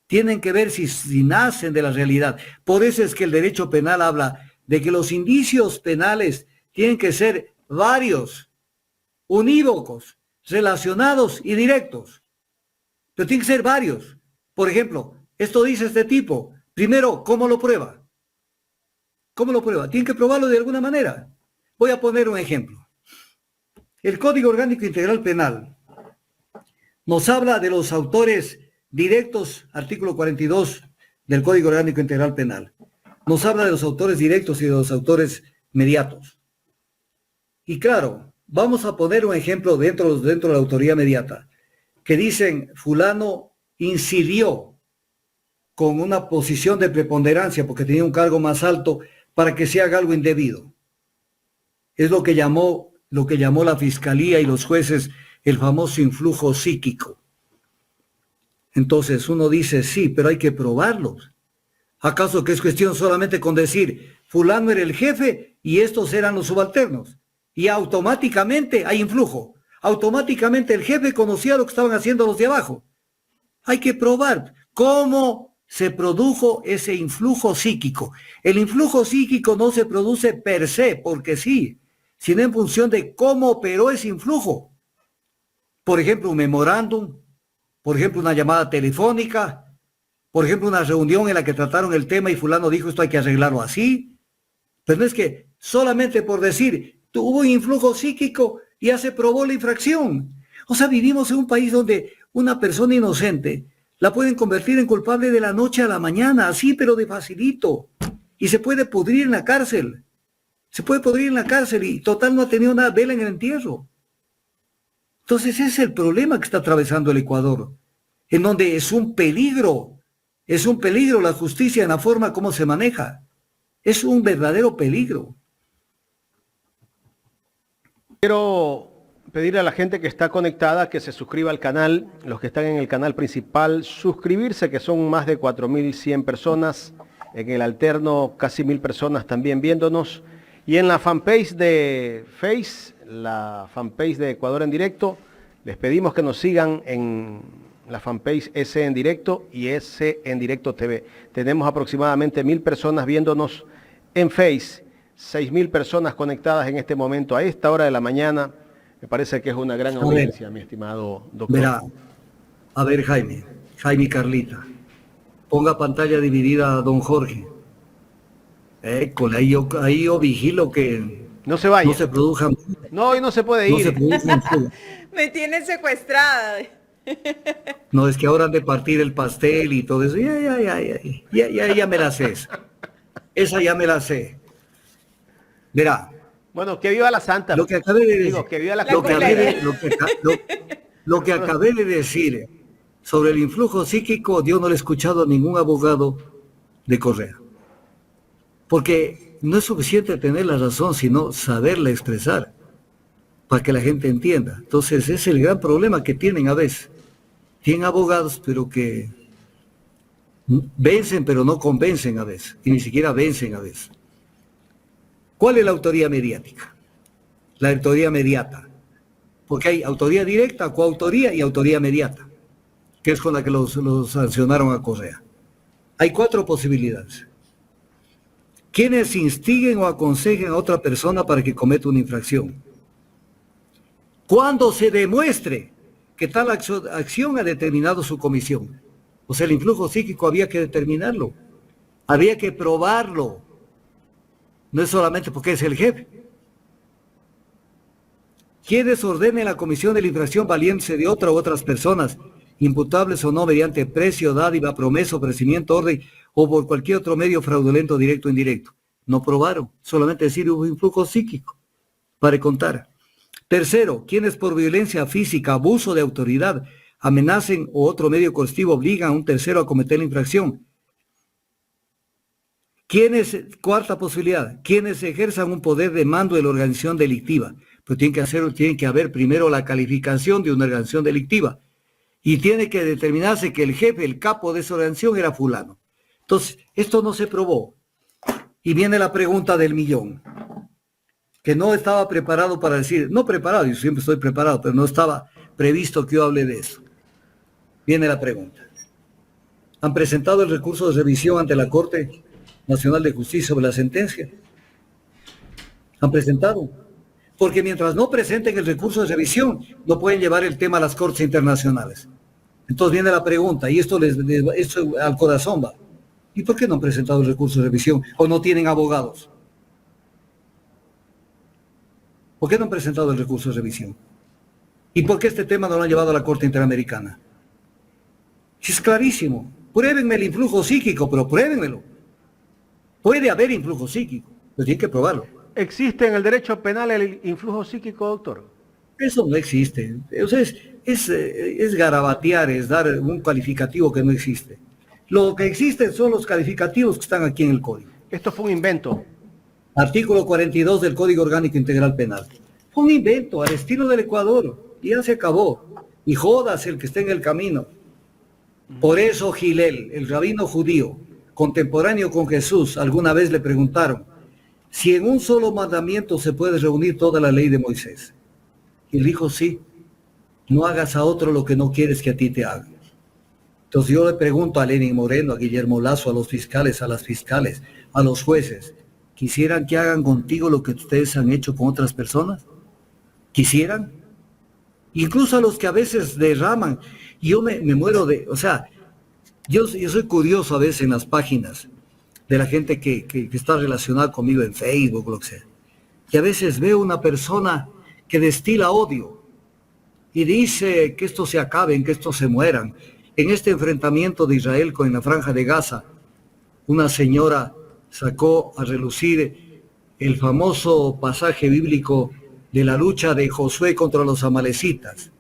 Tienen que ver si nacen de la realidad. Por eso es que el derecho penal habla de que los indicios penales tienen que ser varios, unívocos, relacionados y directos. Pero tienen que ser varios. Por ejemplo, esto dice este tipo, Primero, ¿cómo lo prueba? ¿Cómo lo prueba? Tiene que probarlo de alguna manera. Voy a poner un ejemplo. El Código Orgánico Integral Penal nos habla de los autores directos, artículo 42 del Código Orgánico Integral Penal. Nos habla de los autores directos y de los autores mediatos. Y claro, vamos a poner un ejemplo dentro de la autoría mediata, que dicen, fulano incidió con una posición de preponderancia porque tenía un cargo más alto para que se haga algo indebido. Es lo que llamó la fiscalía y los jueces el famoso influjo psíquico. Entonces uno dice, sí, pero hay que probarlos. ¿Acaso que es cuestión solamente con decir, fulano era el jefe y estos eran los subalternos? Y automáticamente hay influjo. Automáticamente el jefe conocía lo que estaban haciendo los de abajo. Hay que probar cómo se produjo ese influjo psíquico. El influjo psíquico no se produce per se, porque sí, sino en función de cómo operó ese influjo. Por ejemplo, un memorándum, por ejemplo, una llamada telefónica, por ejemplo, una reunión en la que trataron el tema y fulano dijo esto hay que arreglarlo así. Pero no es que solamente por decir, hubo un influjo psíquico y ya se probó la infracción. O sea, vivimos en un país donde una persona inocente la pueden convertir en culpable de la noche a la mañana, así pero de facilito. Y se puede pudrir en la cárcel. Se puede pudrir en la cárcel y total no ha tenido una vela en el entierro. Entonces ese es el problema que está atravesando el Ecuador, en donde es un peligro la justicia en la forma como se maneja. Es un verdadero peligro. Quiero pedirle a la gente que está conectada que se suscriba al canal, los que están en el canal principal, suscribirse, que son más de 4.100 personas, en el alterno casi 1.000 personas también viéndonos, y en la fanpage de la fanpage de Ecuador en Directo, les pedimos que nos sigan en la fanpage S en Directo y S en Directo TV. Tenemos aproximadamente 1.000 personas viéndonos en Face, 6.000 personas conectadas en este momento a esta hora de la mañana. Me parece que es una gran audiencia, mi estimado doctor. Verá, a ver, Jaime y Carlita, ponga pantalla dividida a don Jorge. Ahí yo vigilo que no se vaya. No se produzcan. No, hoy no se puede ir. No se produzcan. Me tienen secuestrada. No, es que ahora han de partir el pastel y todo eso. Ya me la sé. Esa ya me la sé. Verá. Bueno, que viva la Santa. Lo que acabé de decir, que viva lo que acabé de decir sobre el influjo psíquico, yo no le he escuchado a ningún abogado de Correa. Porque no es suficiente tener la razón, sino saberla expresar para que la gente entienda. Entonces, ese es el gran problema que tienen a veces. Tienen abogados, pero que vencen, pero no convencen a veces. Y ni siquiera vencen a veces. ¿Cuál es la autoría mediática? La autoría mediata. Porque hay autoría directa, coautoría y autoría mediata, que es con la que los sancionaron a Correa. Hay 4 posibilidades. Quienes instiguen o aconsejen a otra persona para que cometa una infracción. Cuando se demuestre que tal acción ha determinado su comisión. O sea, el influjo psíquico había que determinarlo. Había que probarlo. No es solamente porque es el jefe. Quienes ordenen la comisión de la infracción valiéndose de otra u otras personas, imputables o no mediante precio, dádiva, promesa, ofrecimiento, orden o por cualquier otro medio fraudulento, directo o indirecto. No probaron, solamente decir hubo influjo psíquico para contar. Tercero, quienes por violencia física, abuso de autoridad, amenacen o otro medio coercitivo obligan a un tercero a cometer la infracción. Cuarta posibilidad, quienes ejerzan un poder de mando de la organización delictiva, pero tiene que haber primero la calificación de una organización delictiva y tiene que determinarse que el jefe, el capo de esa organización era fulano. Entonces, esto no se probó. Y viene la pregunta del millón, que no estaba preparado para decir, no preparado, yo siempre estoy preparado, pero no estaba previsto que yo hable de eso. Viene la pregunta. ¿Han presentado el recurso de revisión ante la Corte Nacional de Justicia sobre la sentencia? ¿Han presentado? Porque mientras no presenten el recurso de revisión, no pueden llevar el tema a las Cortes Internacionales. Entonces viene la pregunta, y esto al corazón va. ¿Y por qué no han presentado el recurso de revisión o no tienen abogados? ¿Por qué no han presentado el recurso de revisión? ¿Y por qué este tema no lo han llevado a la Corte Interamericana? Es clarísimo. Pruébenme el influjo psíquico, pero pruébenmelo. Puede haber influjo psíquico, pero tienen que probarlo. ¿Existe en el derecho penal el influjo psíquico, doctor? Eso no existe. O sea, es garabatear, es dar un calificativo que no existe. Lo que existe son los calificativos que están aquí en el código. Esto fue un invento. Artículo 42 del Código Orgánico Integral Penal. Fue un invento al estilo del Ecuador. Y ya se acabó. Y jodas el que esté en el camino. Por eso Gilel, el rabino judío, contemporáneo con Jesús, alguna vez le preguntaron si en un solo mandamiento se puede reunir toda la ley de Moisés. Y él dijo, sí, no hagas a otro lo que no quieres que a ti te hagan. Entonces yo le pregunto a Lenin Moreno, a Guillermo Lazo, a los fiscales, a las fiscales, a los jueces, ¿quisieran que hagan contigo lo que ustedes han hecho con otras personas? ¿Quisieran? Incluso a los que a veces derraman. Yo me muero de, o sea, yo soy curioso a veces en las páginas de la gente que está relacionada conmigo en Facebook, lo que sea. Y a veces veo una persona que destila odio y dice que esto se acabe, que esto se mueran. En este enfrentamiento de Israel con la Franja de Gaza, una señora sacó a relucir el famoso pasaje bíblico de la lucha de Josué contra los amalecitas,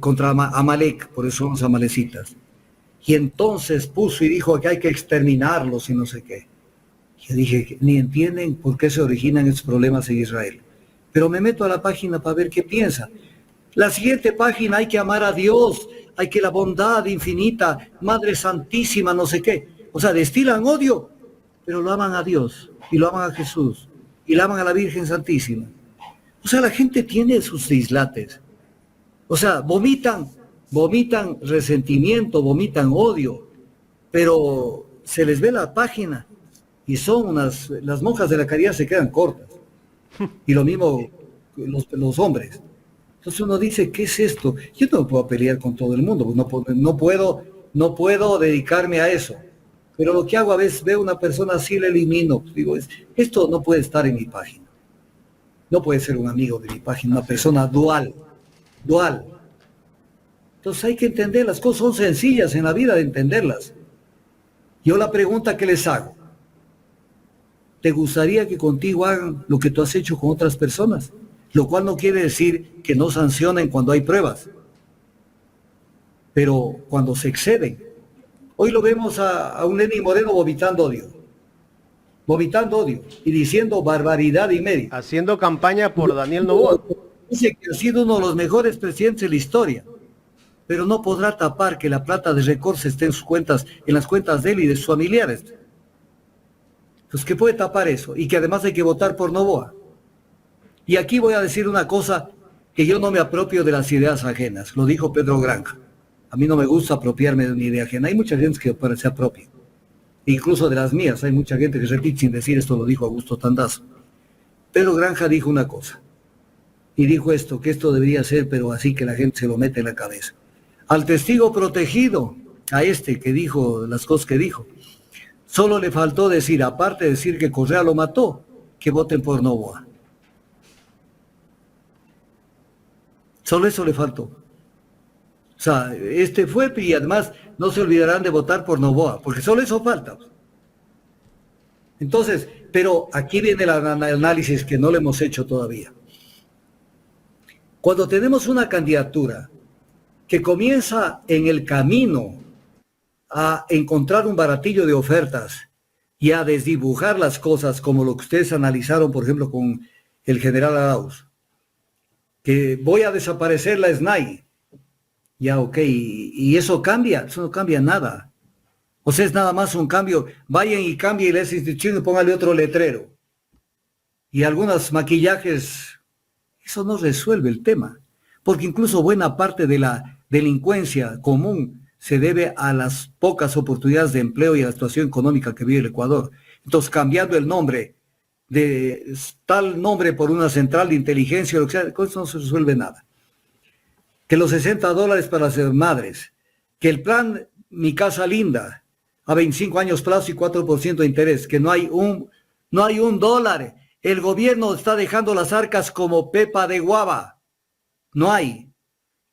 contra Amalek, por eso son los amalecitas. Y entonces puso y dijo que hay que exterminarlos y no sé qué. Yo dije, ni entienden por qué se originan estos problemas en Israel. Pero me meto a la página para ver qué piensa. La siguiente página, hay que amar a Dios, hay que la bondad infinita, Madre Santísima, no sé qué. O sea, destilan odio, pero lo aman a Dios, y lo aman a Jesús, y la aman a la Virgen Santísima. O sea, la gente tiene sus dislates. O sea, vomitan resentimiento, vomitan odio, pero se les ve la página y son las monjas de la caridad se quedan cortas. Y lo mismo los hombres. Entonces uno dice, ¿qué es esto? Yo no puedo pelear con todo el mundo, no puedo dedicarme a eso. Pero lo que hago a veces, veo una persona así, le elimino. Digo, esto no puede estar en mi página. No puede ser un amigo de mi página, una persona dual. Entonces hay que entender, las cosas son sencillas en la vida de entenderlas. Yo la pregunta que les hago, ¿te gustaría que contigo hagan lo que tú has hecho con otras personas? Lo cual no quiere decir que no sancionen cuando hay pruebas, pero cuando se exceden. Hoy lo vemos a un Lenin Moreno vomitando odio y diciendo barbaridad y media. Haciendo campaña por Daniel Noboa. Dice que ha sido uno de los mejores presidentes de la historia, pero no podrá tapar que la plata de Records esté en sus cuentas, en las cuentas de él y de sus familiares. Pues que puede tapar eso, y que además hay que votar por Noboa. Y aquí voy a decir una cosa, que yo no me apropio de las ideas ajenas, lo dijo Pedro Granja. A mí no me gusta apropiarme de una idea ajena, hay mucha gente que se apropia, incluso de las mías, hay mucha gente que repite sin decir esto, lo dijo Augusto Tandazo. Pedro Granja dijo una cosa, y dijo esto, que esto debería ser, pero así que la gente se lo mete en la cabeza. Al testigo protegido, a este que dijo las cosas que dijo, solo le faltó decir, aparte de decir que Correa lo mató, que voten por Noboa. Solo eso le faltó. O sea, fue, y además no se olvidarán de votar por Noboa, porque solo eso falta. Entonces, pero aquí viene el análisis que no le hemos hecho todavía. Cuando tenemos una candidatura que comienza en el camino a encontrar un baratillo de ofertas y a desdibujar las cosas, como lo que ustedes analizaron, por ejemplo, con el general Arauz, que voy a desaparecer la SNAI. Ya, ok, y eso no cambia nada. O sea, es nada más un cambio. Vayan y cambien esa institución y pónganle otro letrero. Y algunos maquillajes, eso no resuelve el tema. Porque incluso buena parte de la delincuencia común se debe a las pocas oportunidades de empleo y a la situación económica que vive el Ecuador. Entonces, cambiando el nombre de tal nombre por una central de inteligencia, lo que sea, con eso no se resuelve nada. Que los $60 para las madres, que el plan Mi Casa Linda, a 25 años plazo y 4% de interés, que no hay un dólar. El gobierno está dejando las arcas como pepa de guava. No hay.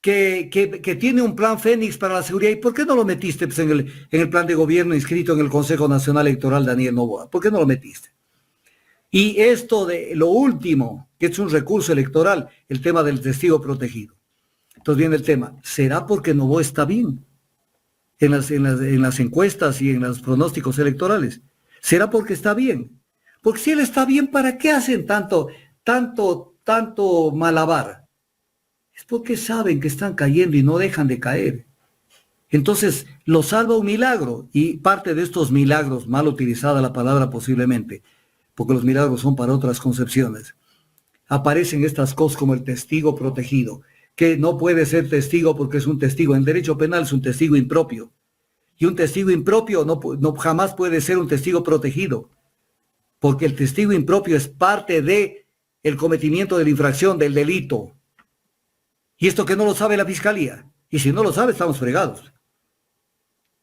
Que tiene un plan Fénix para la seguridad. ¿Y por qué no lo metiste pues, en el plan de gobierno inscrito en el Consejo Nacional Electoral, Daniel Noboa? ¿Por qué no lo metiste? Y esto de lo último, que es un recurso electoral, el tema del testigo protegido. Entonces viene el tema, ¿será porque Noboa está bien en las encuestas y en los pronósticos electorales? ¿Será porque está bien? Porque si él está bien, ¿para qué hacen tanto malabar? Es porque saben que están cayendo y no dejan de caer. Entonces, lo salva un milagro, y parte de estos milagros, mal utilizada la palabra posiblemente, porque los milagros son para otras concepciones, aparecen estas cosas como el testigo protegido, que no puede ser testigo porque es un testigo. En derecho penal es un testigo impropio, y un testigo impropio no jamás puede ser un testigo protegido, porque el testigo impropio es parte de el cometimiento de la infracción, del delito. Y esto que no lo sabe la Fiscalía, y si no lo sabe estamos fregados.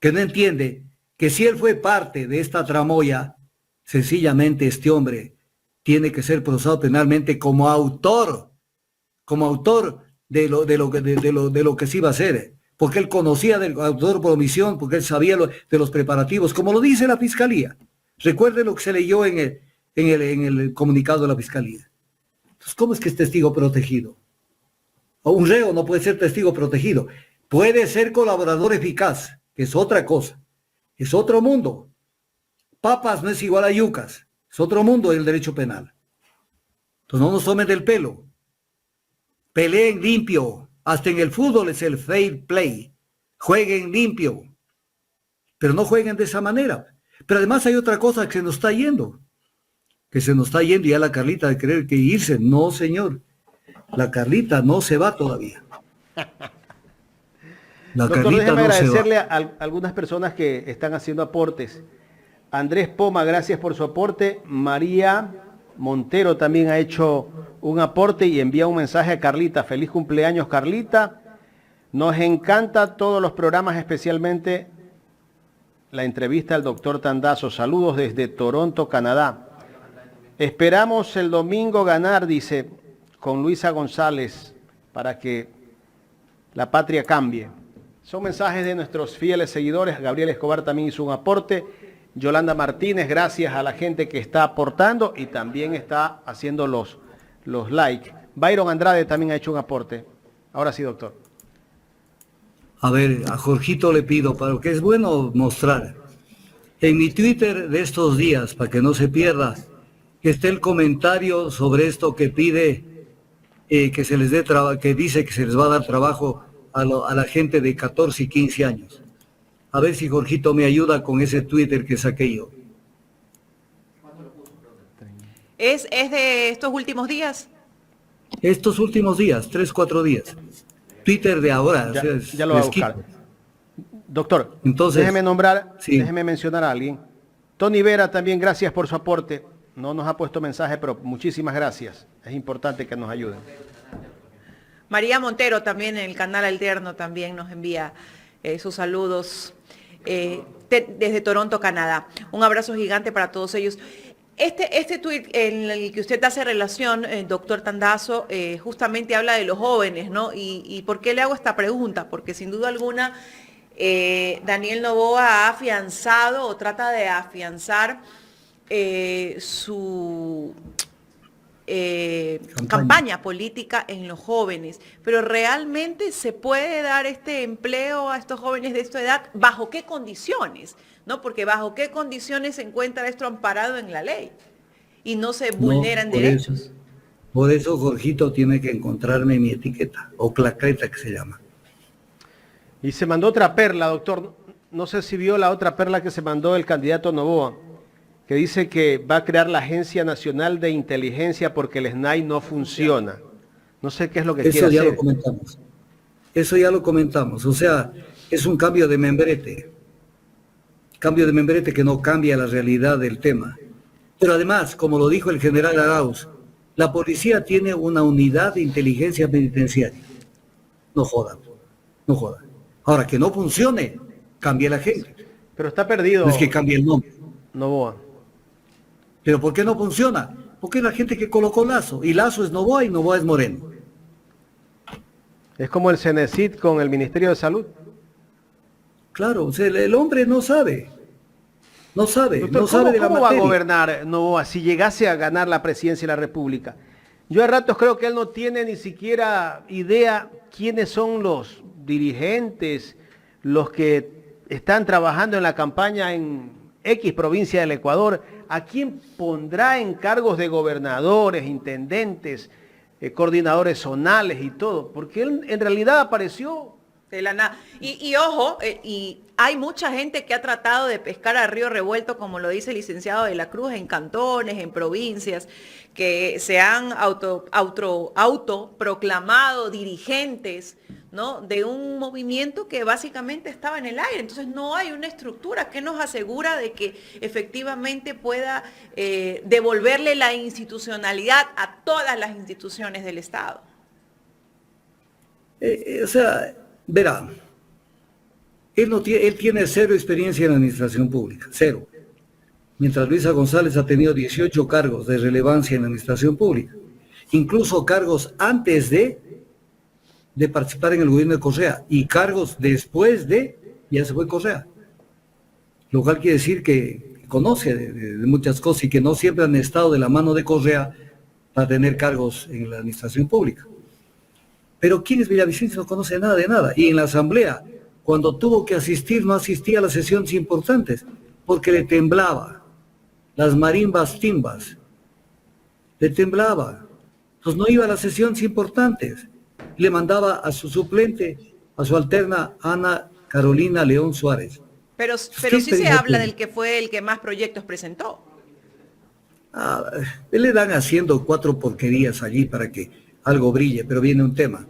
Que no entiende que si él fue parte de esta tramoya, sencillamente este hombre tiene que ser procesado penalmente como autor de lo que se iba a hacer, porque él conocía del autor por omisión, porque él sabía de los preparativos, como lo dice la Fiscalía. Recuerde lo que se leyó en el comunicado de la Fiscalía. Entonces, ¿cómo es que es testigo protegido? O un reo no puede ser testigo protegido. Puede ser colaborador eficaz, que es otra cosa. Es otro mundo. Papas no es igual a yucas. Es otro mundo el derecho penal. Entonces no nos tomen del pelo. Peleen limpio. Hasta en el fútbol es el fair play. Jueguen limpio. Pero no jueguen de esa manera. Pero además hay otra cosa que se nos está yendo. Que se nos está yendo y ya la Carlita de querer que irse. No, señor. La Carlita no se va todavía. Doctor, déjeme agradecerle a algunas personas que están haciendo aportes. Andrés Poma, gracias por su aporte. María Montero también ha hecho un aporte y envía un mensaje a Carlita. Feliz cumpleaños, Carlita. Nos encanta todos los programas, especialmente la entrevista al doctor Tandazo. Saludos desde Toronto, Canadá. Esperamos el domingo ganar, dice, con Luisa González, para que la patria cambie. Son mensajes de nuestros fieles seguidores. Gabriel Escobar también hizo un aporte. Yolanda Martínez, gracias a la gente que está aportando y también está haciendo los likes. Byron Andrade también ha hecho un aporte. Ahora sí, doctor. A ver, a Jorgito le pido, para que es bueno mostrar. En mi Twitter de estos días, para que no se pierda, que esté el comentario sobre esto que pide que se les dé trabajo, que dice que se les va a dar trabajo a la gente de 14 y 15 años. A ver si Jorgito me ayuda con ese Twitter que saqué yo. ¿Es de estos últimos días? Estos últimos días, 3, 4 días. Twitter de ahora. Ya lo voy a buscar. Doctor, entonces, déjeme mencionar a alguien. Tony Vera también, gracias por su aporte. No nos ha puesto mensaje, pero muchísimas gracias. Es importante que nos ayuden. María Montero también en el canal Alterno también nos envía sus saludos desde Toronto, Canadá. Un abrazo gigante para todos ellos. Este tuit en el que usted hace relación, doctor Tandazo, justamente habla de los jóvenes, ¿no? ¿Y por qué le hago esta pregunta? Porque sin duda alguna Daniel Noboa ha afianzado o trata de afianzar su campaña política en los jóvenes, pero ¿realmente se puede dar este empleo a estos jóvenes de esta edad? ¿Bajo qué condiciones? ¿No? Porque bajo qué condiciones se encuentra esto amparado en la ley y no se vulneran derechos. Por eso Jorgito tiene que encontrarme mi etiqueta, o claqueta que se llama. Y se mandó otra perla, doctor. No sé si vio la otra perla que se mandó el candidato Noboa, que dice que va a crear la Agencia Nacional de Inteligencia porque el SNAI no funciona. No sé qué es lo que quiere hacer. Eso ya lo comentamos. Eso ya lo comentamos. O sea, es un cambio de membrete. Cambio de membrete que no cambia la realidad del tema. Pero además, como lo dijo el general Arauz, la policía tiene una unidad de inteligencia penitenciaria. No jodan, no jodan. Ahora, que no funcione, cambia la gente. Pero está perdido. No es que cambie el nombre. Noboa. Pero ¿por qué no funciona? Porque es la gente que colocó Lazo. Y Lazo es Noboa y Noboa es Moreno. Es como el Cenecit con el Ministerio de Salud. Claro, o sea, el hombre no sabe. No sabe, Doctor, no sabe de la ¿cómo va a materia. gobernar Noboa si llegase a ganar la presidencia de la República? Yo a ratos creo que él no tiene ni siquiera idea quiénes son los dirigentes, los que están trabajando en la campaña en X provincia del Ecuador, a quién pondrá en cargos de gobernadores, intendentes, coordinadores zonales y todo, porque él en realidad apareció de la nada. Y ojo, y hay mucha gente que ha tratado de pescar a río revuelto, como lo dice el licenciado de la Cruz, en cantones, en provincias, que se han autoproclamado dirigentes, ¿no?, de un movimiento que básicamente estaba en el aire. Entonces no hay una estructura que nos asegura de que efectivamente pueda devolverle la institucionalidad a todas las instituciones del Estado. O sea, verá, él tiene cero experiencia en administración pública, cero. Mientras Luisa González ha tenido 18 cargos de relevancia en la administración pública, incluso cargos antes de participar en el gobierno de Correa y cargos después de, ya se fue Correa. Lo cual quiere decir que conoce de muchas cosas y que no siempre han estado de la mano de Correa para tener cargos en la administración pública. Pero ¿quién es Villavicencio? No conoce nada de nada. Y en la asamblea, cuando tuvo que asistir, no asistía a las sesiones importantes, porque le temblaba. Las marimbas timbas. Le temblaba. Entonces no iba a las sesiones importantes. Le mandaba a su suplente, a su alterna, Ana Carolina León Suárez. Pero sí se habla del que fue el que más proyectos presentó. Le dan haciendo 4 porquerías allí para que algo brille, pero viene un tema.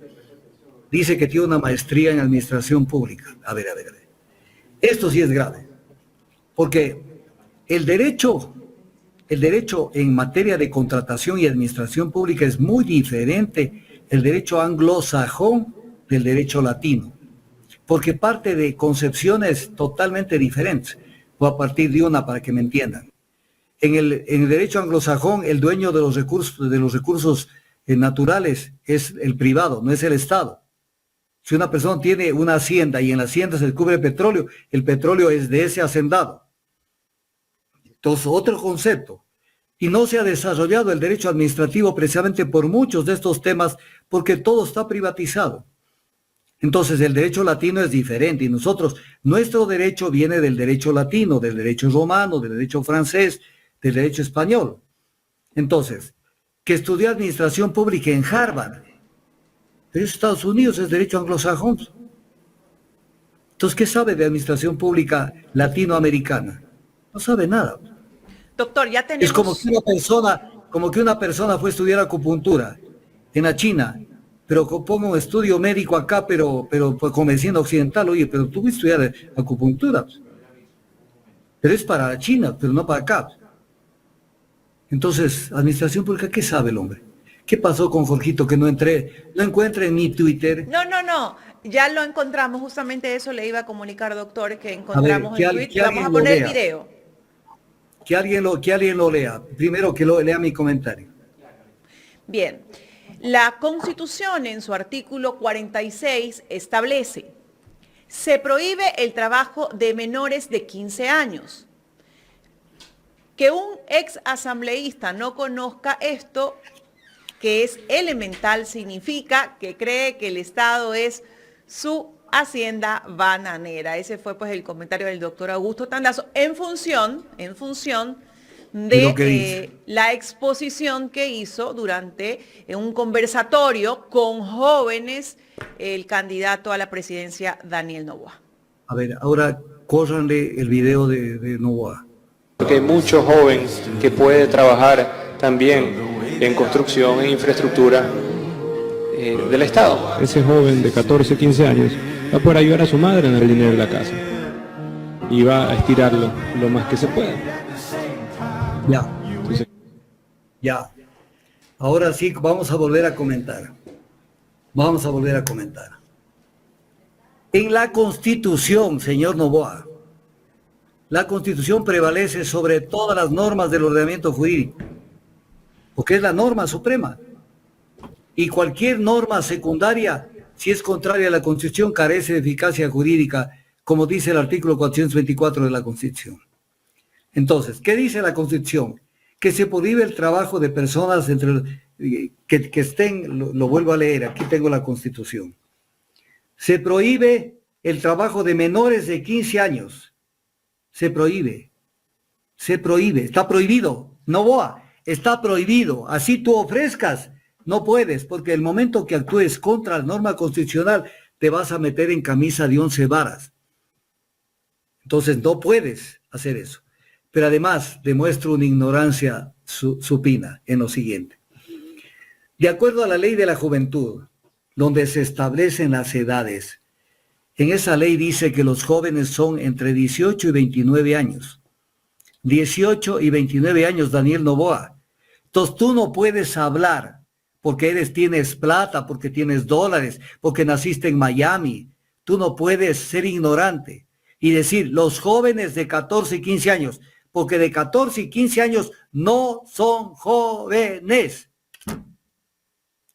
Dice que tiene una maestría en administración pública. A ver. Esto sí es grave. Porque el derecho en materia de contratación y administración pública es muy diferente el derecho anglosajón del derecho latino. Porque parte de concepciones totalmente diferentes. Voy a partir de una para que me entiendan. En el derecho anglosajón, el dueño de los recursos naturales es el privado, no es el Estado. Si una persona tiene una hacienda y en la hacienda se descubre petróleo, el petróleo es de ese hacendado. Entonces, otro concepto. Y no se ha desarrollado el derecho administrativo precisamente por muchos de estos temas, porque todo está privatizado. Entonces, el derecho latino es diferente y nuestro derecho viene del derecho latino, del derecho romano, del derecho francés, del derecho español. Entonces, que estudió administración pública en Harvard, pero Estados Unidos es derecho anglosajón. Entonces, ¿qué sabe de administración pública latinoamericana? No sabe nada. Doctor, ya tenemos... Es como que una persona fue a estudiar acupuntura en la China, pero ponga un estudio médico acá, pero con medicina occidental. Oye, pero tú fuiste a estudiar acupuntura. Pero es para la China, pero no para acá. Entonces, administración pública, ¿qué sabe el hombre? ¿Qué pasó con Jorgito que no encuentre en mi Twitter? No, ya lo encontramos, justamente eso le iba a comunicar, doctor, que encontramos el tweet. Vamos a poner el video. Que alguien lo lea. Primero que lea mi comentario. Bien. La Constitución en su artículo 46 establece: se prohíbe el trabajo de menores de 15 años. Que un ex asambleísta no conozca esto, que es elemental, significa que cree que el Estado es su hacienda bananera. Ese fue pues el comentario del doctor Augusto Tandazo en función de la exposición que hizo durante un conversatorio con jóvenes el candidato a la presidencia Daniel Noboa. A ver, ahora córranle el video de Noboa. Porque hay mucho joven que puede trabajar también en construcción e infraestructura del Estado. Ese joven de 14, 15 años va a poder ayudar a su madre en el dinero de la casa y va a estirarlo lo más que se pueda. Ya. Ahora sí, vamos a volver a comentar. En la Constitución, señor Noboa, La Constitución prevalece sobre todas las normas del ordenamiento jurídico, porque es la norma suprema. Y cualquier norma secundaria, si es contraria a la Constitución, carece de eficacia jurídica, como dice el artículo 424 de la Constitución. Entonces, ¿qué dice la Constitución? Que se prohíbe el trabajo de personas que estén, lo vuelvo a leer, aquí tengo la Constitución. Se prohíbe el trabajo de menores de 15 años. Se prohíbe, está prohibido. Novoa, está prohibido. Así tú ofrezcas, no puedes, porque el momento que actúes contra la norma constitucional, te vas a meter en camisa de 11 varas. Entonces no puedes hacer eso. Pero además demuestra una ignorancia supina en lo siguiente. De acuerdo a la ley de la juventud, donde se establecen las edades, en esa ley dice que los jóvenes son entre 18 y 29 años. 18 y 29 años, Daniel Novoa. Entonces tú no puedes hablar porque tienes plata, porque tienes dólares, porque naciste en Miami. Tú no puedes ser ignorante y decir los jóvenes de 14 y 15 años, porque de 14 y 15 años no son jóvenes.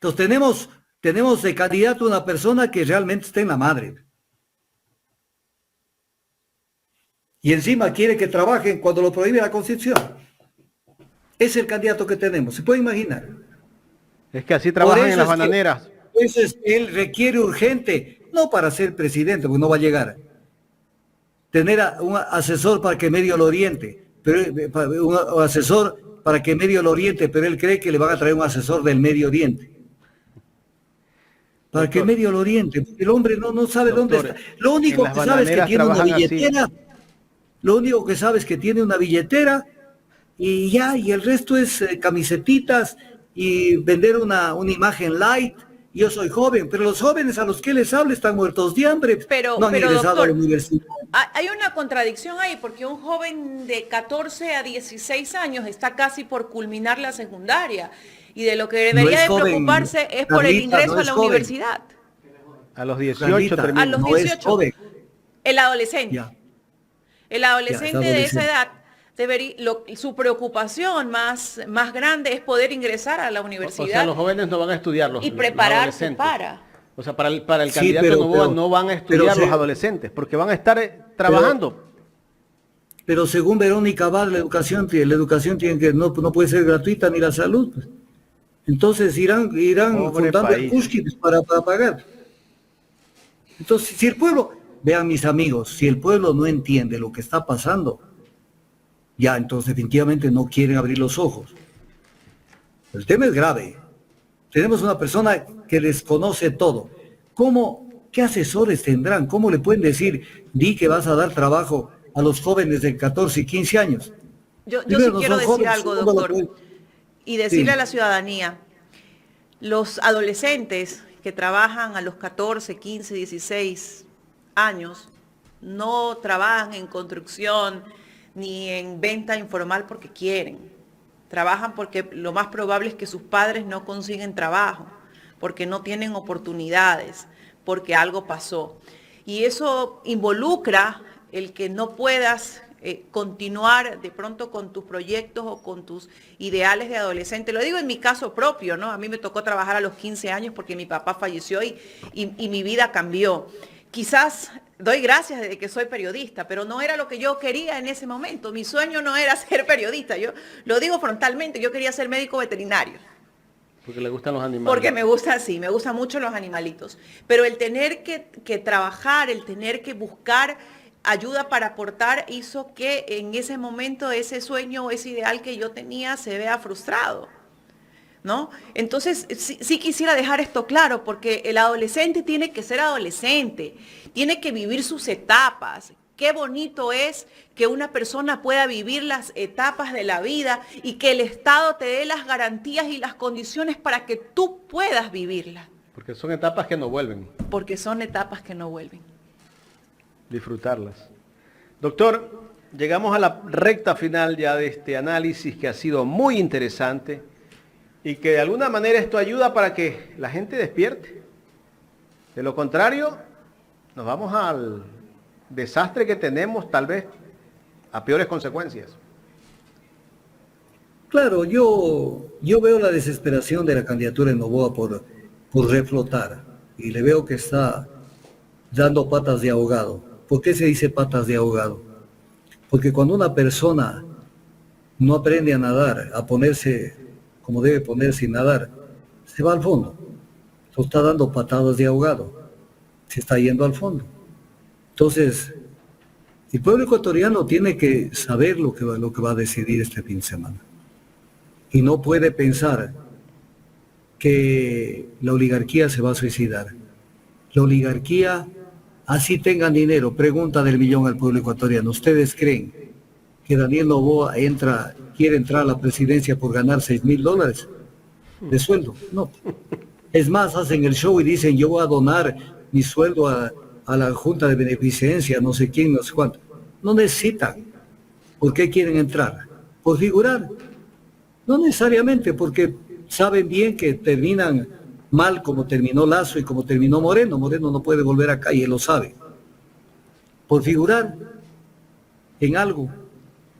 Entonces tenemos de candidato una persona que realmente está en la madre. Y encima quiere que trabajen cuando lo prohíbe la Constitución. Es el candidato que tenemos, ¿se puede imaginar? Es que así trabajan en las bananeras. Entonces él requiere urgente, no para ser presidente, porque no va a llegar, tener un asesor para que medio lo oriente, pero un asesor para que medio lo oriente, pero él cree que le van a traer un asesor del Medio Oriente. Para que medio lo oriente, el hombre no sabe dónde está. Lo único que sabe es que tiene una billetera. Así. Lo único que sabes es que tiene una billetera y ya, y el resto es camisetitas y vender una imagen light. Yo soy joven, pero los jóvenes a los que les hablo están muertos de hambre. No han ingresado doctor, a la universidad. Hay una contradicción ahí, porque un joven de 14 a 16 años está casi por culminar la secundaria. Y de lo que debería de preocuparse es por el ingreso a la universidad. A los 18 termina. A los 18. El adolescente. Ya. El adolescente de esa edad, su preocupación más grande es poder ingresar a la universidad. O sea, los jóvenes no van a estudiar y prepararse para. O sea, para el candidato Novoa no van a estudiar los adolescentes, porque van a estar trabajando. Pero según Verónica Abad, la educación tiene que no puede ser gratuita ni la salud. Pues. Entonces irán fundando el Kushkis para pagar. Entonces, si el pueblo... Vean mis amigos, si el pueblo no entiende lo que está pasando, ya entonces definitivamente no quieren abrir los ojos. El tema es grave. Tenemos una persona que desconoce todo. ¿Qué asesores tendrán? ¿Cómo le pueden decir, di que vas a dar trabajo a los jóvenes de 14 y 15 años? Yo sí quiero decir algo, doctor, y decirle a la ciudadanía, los adolescentes que trabajan a los 14, 15, 16 años no trabajan en construcción ni en venta informal porque quieren. Trabajan porque lo más probable es que sus padres no consiguen trabajo, porque no tienen oportunidades, porque algo pasó. Y eso involucra el que no puedas continuar de pronto con tus proyectos o con tus ideales de adolescente. Lo digo en mi caso propio, ¿no? A mí me tocó trabajar a los 15 años porque mi papá falleció y mi vida cambió. Quizás doy gracias de que soy periodista, pero no era lo que yo quería en ese momento. Mi sueño no era ser periodista, yo lo digo frontalmente, yo quería ser médico veterinario. Porque le gustan los animales. Porque me gustan mucho los animalitos. Pero el tener que trabajar, el tener que buscar ayuda para aportar hizo que en ese momento ese sueño, ese ideal que yo tenía se vea frustrado, ¿no? Entonces, sí quisiera dejar esto claro, porque el adolescente tiene que ser adolescente, tiene que vivir sus etapas. Qué bonito es que una persona pueda vivir las etapas de la vida y que el Estado te dé las garantías y las condiciones para que tú puedas vivirlas. Porque son etapas que no vuelven. Porque son etapas que no vuelven. Disfrutarlas. Doctor, llegamos a la recta final ya de este análisis que ha sido muy interesante. Y que de alguna manera esto ayuda para que la gente despierte. De lo contrario, nos vamos al desastre que tenemos tal vez a peores consecuencias. Claro, yo veo la desesperación de la candidatura de Noboa por reflotar y le veo que está dando patas de ahogado. ¿Por qué se dice patas de ahogado? Porque cuando una persona no aprende a nadar, a ponerse como debe ponerse y nadar, se va al fondo. Entonces está dando patadas de ahogado, se está yendo al fondo. Entonces, el pueblo ecuatoriano tiene que saber lo que va a decidir este fin de semana. Y no puede pensar que la oligarquía se va a suicidar. La oligarquía, así tengan dinero, pregunta del millón al pueblo ecuatoriano. ¿Ustedes creen que Daniel Noboa quiere entrar a la presidencia por ganar $6,000 de sueldo? No. Es más, hacen el show y dicen, yo voy a donar mi sueldo a la Junta de Beneficencia, no sé quién, no sé cuánto. No necesitan. ¿Por qué quieren entrar? ¿Por figurar? No necesariamente, porque saben bien que terminan mal como terminó Lazo y como terminó Moreno. Moreno no puede volver acá y él lo sabe. Por figurar en algo.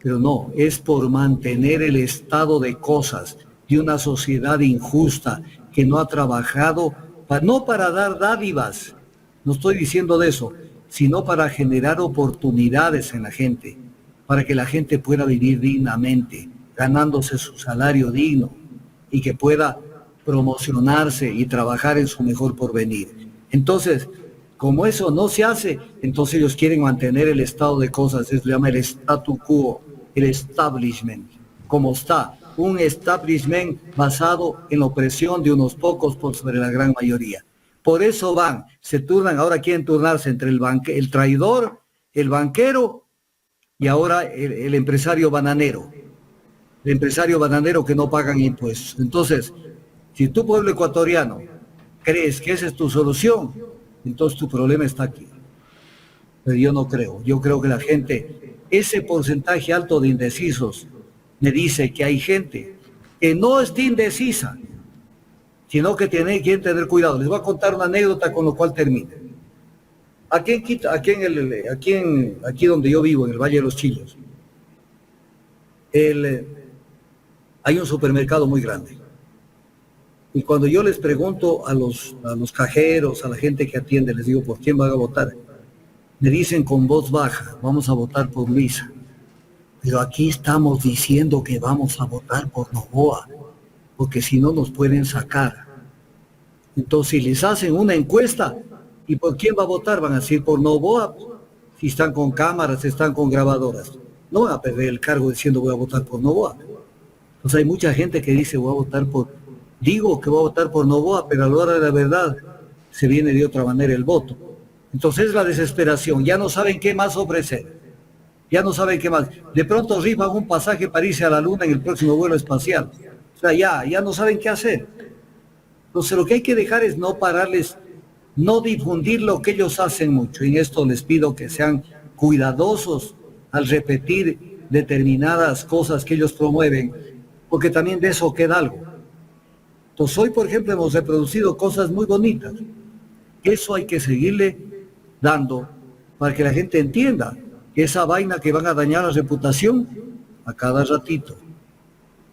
Pero no, es por mantener el estado de cosas de una sociedad injusta que no ha trabajado, no para dar dádivas, no estoy diciendo de eso, sino para generar oportunidades en la gente, para que la gente pueda vivir dignamente, ganándose su salario digno y que pueda promocionarse y trabajar en su mejor porvenir. Entonces, como eso no se hace, entonces ellos quieren mantener el estado de cosas, eso se llama el statu quo, el establishment, como está, un establishment basado en la opresión de unos pocos por sobre la gran mayoría. Por eso se turnan, ahora quieren turnarse entre el traidor, el banquero y ahora el empresario bananero. El empresario bananero que no pagan impuestos. Entonces, si tu pueblo ecuatoriano crees que esa es tu solución, entonces tu problema está aquí. Pero yo no creo. Yo creo que la gente, ese porcentaje alto de indecisos, me dice que hay gente que no está indecisa, sino que quieren tener cuidado. Les voy a contar una anécdota con lo cual termine. Aquí en Quito, aquí donde yo vivo, en el Valle de los Chillos, hay un supermercado muy grande. Y cuando yo les pregunto a los cajeros, a la gente que atiende, les digo, ¿por quién van a votar? Me dicen con voz baja, vamos a votar por Luisa. Pero aquí estamos diciendo que vamos a votar por Noboa, porque si no nos pueden sacar. Entonces, si les hacen una encuesta, ¿y por quién va a votar? Van a decir por Noboa, si están con cámaras, están con grabadoras. No van a perder el cargo diciendo voy a votar por Noboa. Entonces hay mucha gente que dice digo que voy a votar por Noboa, pero a la hora de la verdad se viene de otra manera el voto. Entonces es la desesperación, ya no saben qué más ofrecer, ya no saben qué más. De pronto rifan un pasaje para irse a la luna en el próximo vuelo espacial. O sea, ya no saben qué hacer. Entonces lo que hay que dejar es no pararles, no difundir lo que ellos hacen mucho. Y en esto les pido que sean cuidadosos al repetir determinadas cosas que ellos promueven, porque también de eso queda algo. Entonces hoy, por ejemplo, hemos reproducido cosas muy bonitas. Eso hay que seguirle dando para que la gente entienda que esa vaina que van a dañar la reputación a cada ratito.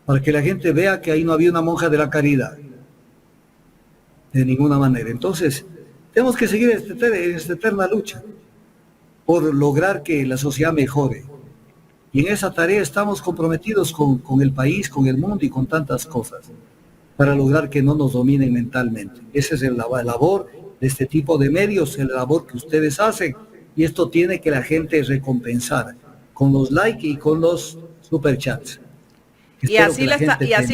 Para que la gente vea que ahí no había una monja de la caridad. De ninguna manera. Entonces, tenemos que seguir esta eterna lucha por lograr que la sociedad mejore. Y en esa tarea estamos comprometidos con el país, con el mundo y con tantas cosas, para lograr que no nos dominen mentalmente. Esa es la labor de este tipo de medios, la labor que ustedes hacen, y esto tiene que la gente recompensar con los likes y con los superchats. Y así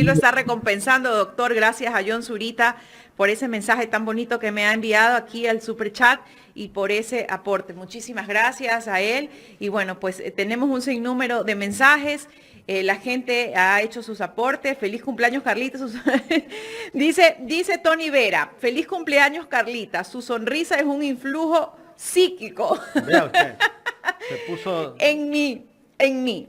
lo está recompensando, doctor. Gracias a John Zurita por ese mensaje tan bonito que me ha enviado aquí al superchat y por ese aporte. Muchísimas gracias a él. Y bueno, pues tenemos un sinnúmero de mensajes. La gente ha hecho sus aportes. Feliz cumpleaños, Carlita. Dice Tony Vera, feliz cumpleaños, Carlita. Su sonrisa es un influjo psíquico. Vea usted, se puso... En mí.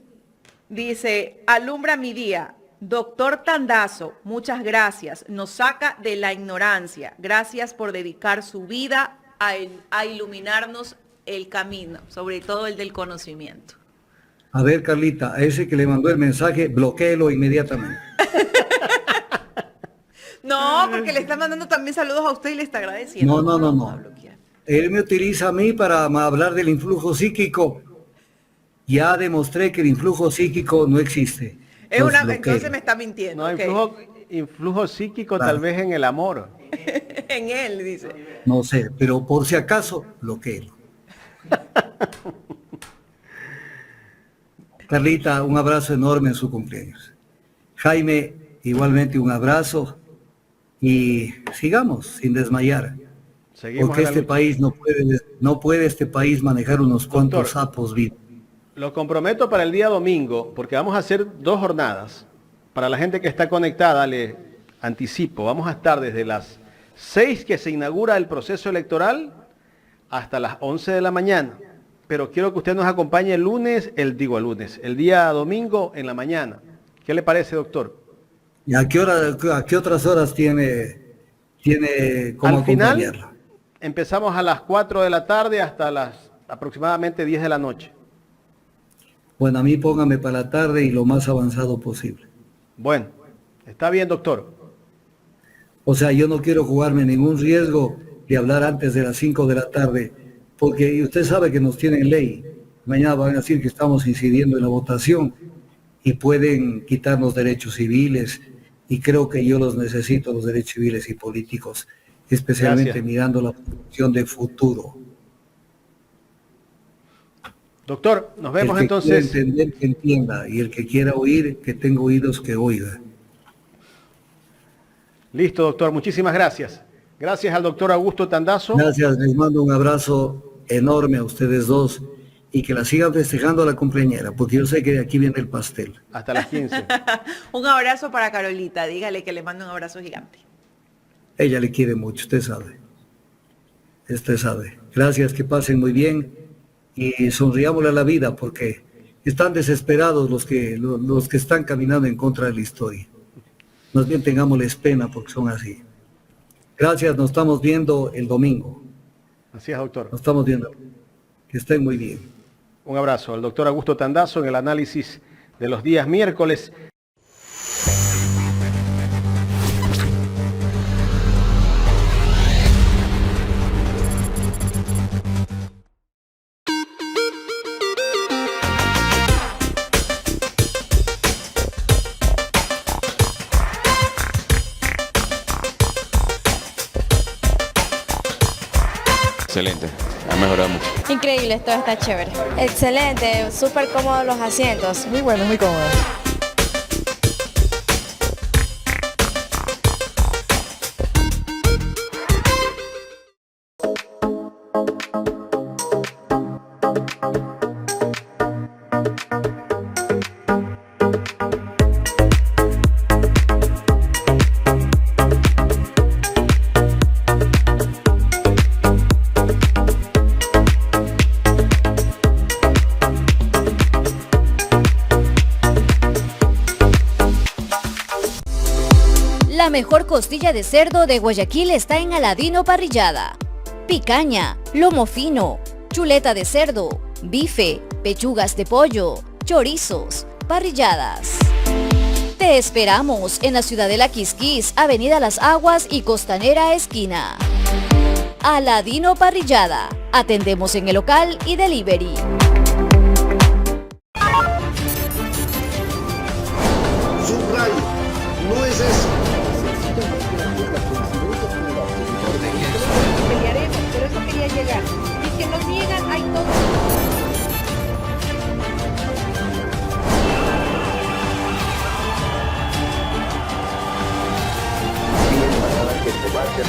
Dice, alumbra mi día. Doctor Tandazo, muchas gracias. Nos saca de la ignorancia. Gracias por dedicar su vida a iluminarnos el camino, sobre todo el del conocimiento. A ver, Carlita, a ese que le mandó el mensaje, bloquéelo inmediatamente. No, porque le está mandando también saludos a usted y le está agradeciendo. No. Él me utiliza a mí para hablar del influjo psíquico. Ya demostré que el influjo psíquico no existe. Entonces me está mintiendo. No, influjo psíquico tal vez en el amor. En él, dice. No sé, pero por si acaso, bloquéelo. Carlita, un abrazo enorme en su cumpleaños. Jaime, igualmente un abrazo y sigamos sin desmayar. Seguimos porque este país no puede este país manejar unos cuantos sapos vivos. Lo comprometo para el día domingo, porque vamos a hacer 2 jornadas. Para la gente que está conectada, le anticipo, vamos a estar desde las 6 que se inaugura el proceso electoral hasta las 11 de la mañana. Pero quiero que usted nos acompañe el día domingo en la mañana. ¿Qué le parece, doctor? ¿Y a qué otras horas tiene cómo Al final, acompañarla? empezamos a las 4 de la tarde hasta las aproximadamente 10 de la noche. Bueno, a mí póngame para la tarde y lo más avanzado posible. Bueno, está bien, doctor. O sea, yo no quiero jugarme ningún riesgo de hablar antes de las 5 de la tarde, porque usted sabe que nos tienen ley. Mañana van a decir que estamos incidiendo en la votación y pueden quitarnos derechos civiles, y creo que yo los necesito, los derechos civiles y políticos, especialmente Gracias. mirando la producción de futuro. Doctor, nos vemos El que entonces. quiera entender, que entienda, y el que quiera oír, que tenga oídos, que oiga. Listo, doctor. Muchísimas gracias. Gracias al doctor Augusto Tandazo. Gracias, les mando un abrazo enorme a ustedes dos y que la sigan festejando a la cumpleañera, porque yo sé que de aquí viene el pastel. Hasta las 15. Un abrazo para Carolita. Dígale que le mando un abrazo gigante. Ella le quiere mucho, usted sabe. Usted sabe. Gracias, que pasen muy bien y sonriámosle a la vida, porque están desesperados los que están caminando en contra de la historia. Más bien tengámosles pena porque son así. Gracias, nos estamos viendo el domingo. Así es, doctor. Nos estamos viendo. Que estén muy bien. Un abrazo al doctor Augusto Tandazo en el análisis de los días miércoles. Excelente, ha mejorado mucho. Increíble, todo está chévere. Excelente, súper cómodos los asientos. Muy bueno, muy cómodo. La mejor costilla de cerdo de Guayaquil está en Aladino Parrillada. Picaña, lomo fino, chuleta de cerdo, bife, pechugas de pollo, chorizos, parrilladas. Te esperamos en la Ciudadela Quisquís, Avenida Las Aguas y Costanera Esquina. Aladino Parrillada. Atendemos en el local y delivery. Subrayo, no es eso. Pelearemos, pero eso quería llegar. Y que nos niegan, hay todo. Que te va a hacer